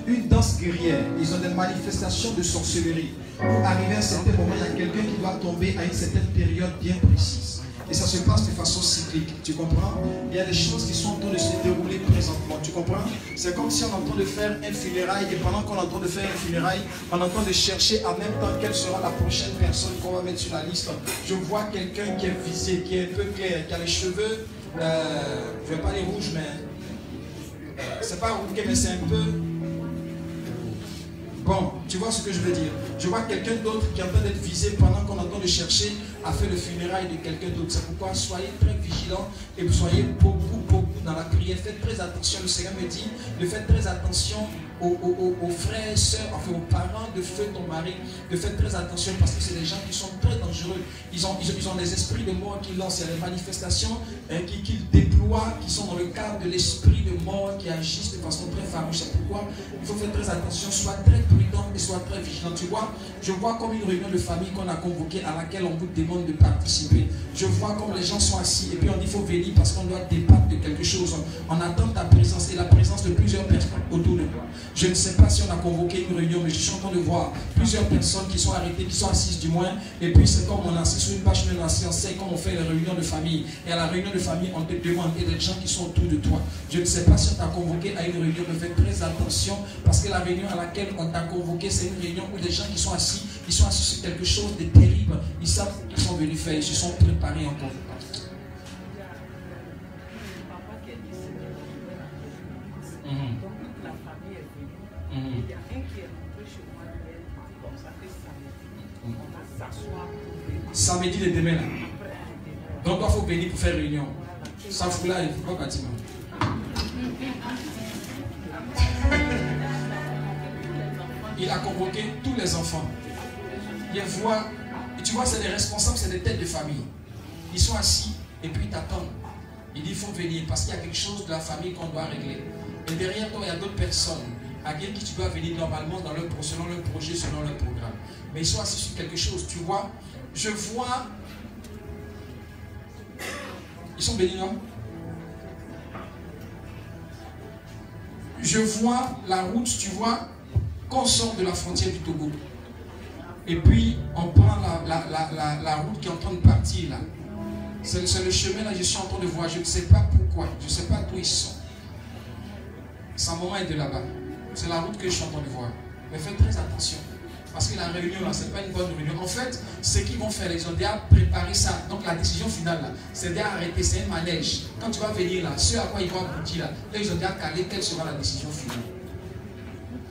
une danse guerrière, ils ont des manifestations de sorcellerie. Pour arriver à un certain moment, il y a quelqu'un qui doit tomber à une certaine période bien précise. Et ça se passe de façon cyclique, tu comprends? Il y a des choses qui sont en train de se dérouler présentement, tu comprends? C'est comme si on est en train de faire un funérail, et pendant qu'on est en train de faire un funérail, on est en train de chercher en même temps quelle sera la prochaine personne qu'on va mettre sur la liste. Je vois quelqu'un qui est visé, qui est un peu clair, qui a les cheveux, je ne vais pas les rouges, mais c'est pas rouge, mais c'est un peu... Bon, tu vois ce que je veux dire. Je vois quelqu'un d'autre qui est en train d'être visé pendant qu'on est en train de chercher à faire le funérail de quelqu'un d'autre. C'est pourquoi soyez très vigilants et soyez beaucoup dans la prière. Faites très attention. Le Seigneur me dit de faire très attention aux frères, sœurs, enfin aux parents de feu ton mari. De faire très attention parce que c'est des gens qui sont très dangereux. Ils ont des esprits de mort qui lancent. Il y a des manifestations qu'ils déploient qui sont dans le cadre de l'esprit de mort qui agissent de façon très farouche. C'est pourquoi il faut faire très attention. Sois très prudent et sois très vigilant. Tu vois, je vois comme une réunion de famille qu'on a convoquée à laquelle on vous demande de participer. Je vois comme les gens sont assis et puis on dit il faut venir parce qu'on doit débattre de quelque chose. On attend ta présence et la présence de plusieurs personnes autour de toi. Je ne sais pas si on a convoqué une réunion, mais je suis en train de voir plusieurs personnes qui sont arrêtées, qui sont assises du moins. Et puis c'est comme on est assis sur une bâche, mais on est assis, on sait comme on fait les réunions de famille. Et à la réunion de famille, on te demande, et des gens qui sont autour de toi. Je ne sais pas si on t'a convoqué à une réunion, mais fais très attention parce que la réunion à laquelle on t'a convoqué, c'est une réunion où des gens qui sont assis, ils sont assis sur quelque chose de terrible. Ils savent ce qu'ils sont venus faire, ils se sont préparés encore. Il y a un qui est rentré chez moi, comme ça que samedi, on va s'asseoir. Samedi de demain là. Donc il faut venir pour faire réunion. Ça fout là, il ne faut pas bâtiment. Il a convoqué tous les enfants. Il voit, et tu vois, c'est des responsables, c'est des têtes de famille. Ils sont assis et puis ils t'attendent. Il dit il faut venir parce qu'il y a quelque chose de la famille qu'on doit régler. Et derrière toi, il y a d'autres personnes à qui tu dois venir normalement selon leur projet, selon leur programme. Mais ils sont assis sur quelque chose, tu vois. Je vois... Ils sont bénis, non? Je vois la route, tu vois, qu'on sort de la frontière du Togo. Et puis, on prend la route qui est en train de partir là. C'est le chemin là, je suis en train de voir. Je ne sais pas pourquoi, je ne sais pas d'où ils sont. Sa maman est de là-bas. C'est la route que je suis en train de voir. Mais faites très attention. Parce que la réunion là, c'est pas une bonne réunion. En fait, ce qu'ils vont faire, ils ont déjà préparé ça. Donc la décision finale là, c'est déjà arrêté, c'est un manège. Quand tu vas venir là, ce à quoi ils vont aboutir là, ils ont déjà calé quelle sera la décision finale.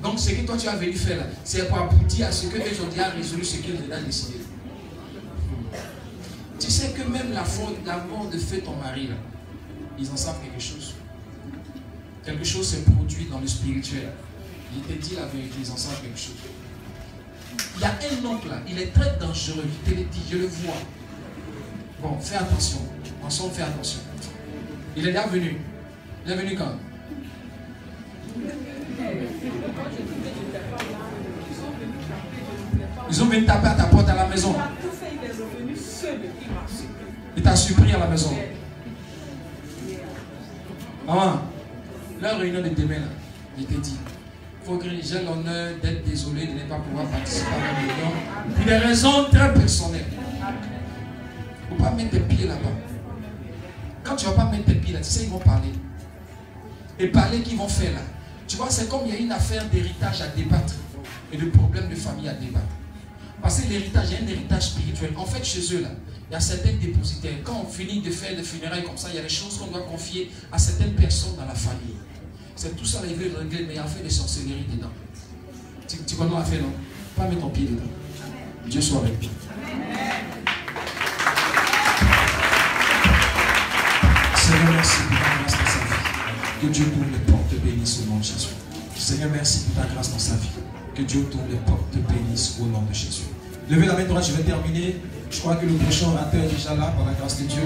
Donc ce que toi tu as venu faire là, c'est pour aboutir à ce que ils ont déjà résolu, ce qu'ils ont déjà décidé. Tu sais que même la mort de feu ton mari là, ils en savent quelque chose. Quelque chose se produit dans le spirituel. Il te dit la vérité, ils en savent quelque chose. Il y a un oncle là, il est très dangereux, il te le dit, je le vois. Bon, fais attention. Ensemble, fais attention. Il est déjà venu. Il est venu quand? Ils ont venu taper à ta porte à la maison. Il t'a surpris à la maison. Maman, leur réunion de demain là, il te dit. Il faut que j'ai l'honneur d'être désolé de ne pas pouvoir participer à la réunion pour des raisons très personnelles. Il ne faut pas mettre tes pieds là-bas. Quand tu ne vas pas mettre tes pieds là, tu sais, ils vont parler. Et parler qu'ils vont faire là. Tu vois, c'est comme il y a une affaire d'héritage à débattre et de problèmes de famille à débattre. Parce que l'héritage, il y a un héritage spirituel. En fait, chez eux là, il y a certains dépositaires. Quand on finit de faire des funérailles comme ça, il y a des choses qu'on doit confier à certaines personnes dans la famille. C'est tout ça, ils veulent régler, mais il y a fait des sorcelleries dedans. Tu connais l'affaire, non? Pas mettre ton pied dedans. Dieu soit avec toi. Seigneur, merci pour ta grâce dans sa vie. Que Dieu t'ouvre les portes, te bénisse au nom de Jésus. Seigneur, merci pour ta grâce dans sa vie. Que Dieu t'ouvre les portes, te bénisse au nom de Jésus. Levez la main droite, je vais terminer. Je crois que le prochain orateur est déjà là, par la grâce de Dieu.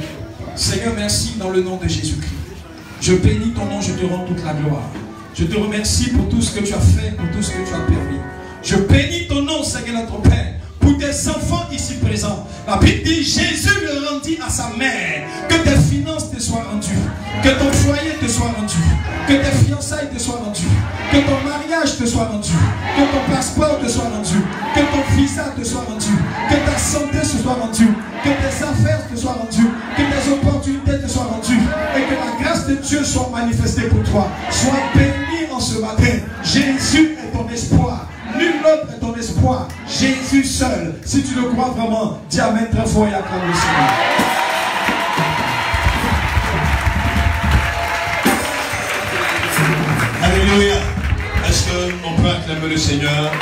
Seigneur, merci dans le nom de Jésus-Christ. Je bénis ton nom, je te rends toute la gloire. Je te remercie pour tout ce que tu as fait, pour tout ce que tu as permis. Je bénis ton nom, Seigneur notre Père, pour tes enfants ici présents. La Bible dit, Jésus le rendit à sa mère. Que tes finances te soient rendues. Que ton foyer te soit rendu. Que tes fiançailles te soient rendues. Que ton mariage te soit rendu. Que ton passeport te soit rendu. Que ton visa te soit rendu. Que ta santé se soit rendue. Que tes affaires te soient rendues. Que tes opportunités te soient rendues. Et que la grâce de Dieu soit manifestée pour toi. Sois béni en ce matin. Jésus est ton espoir. Nul autre est ton espoir. Jésus seul. Si tu le crois vraiment, dis amen très fort et acclame le Seigneur. Alléluia. Est-ce qu'on peut acclamer le Seigneur?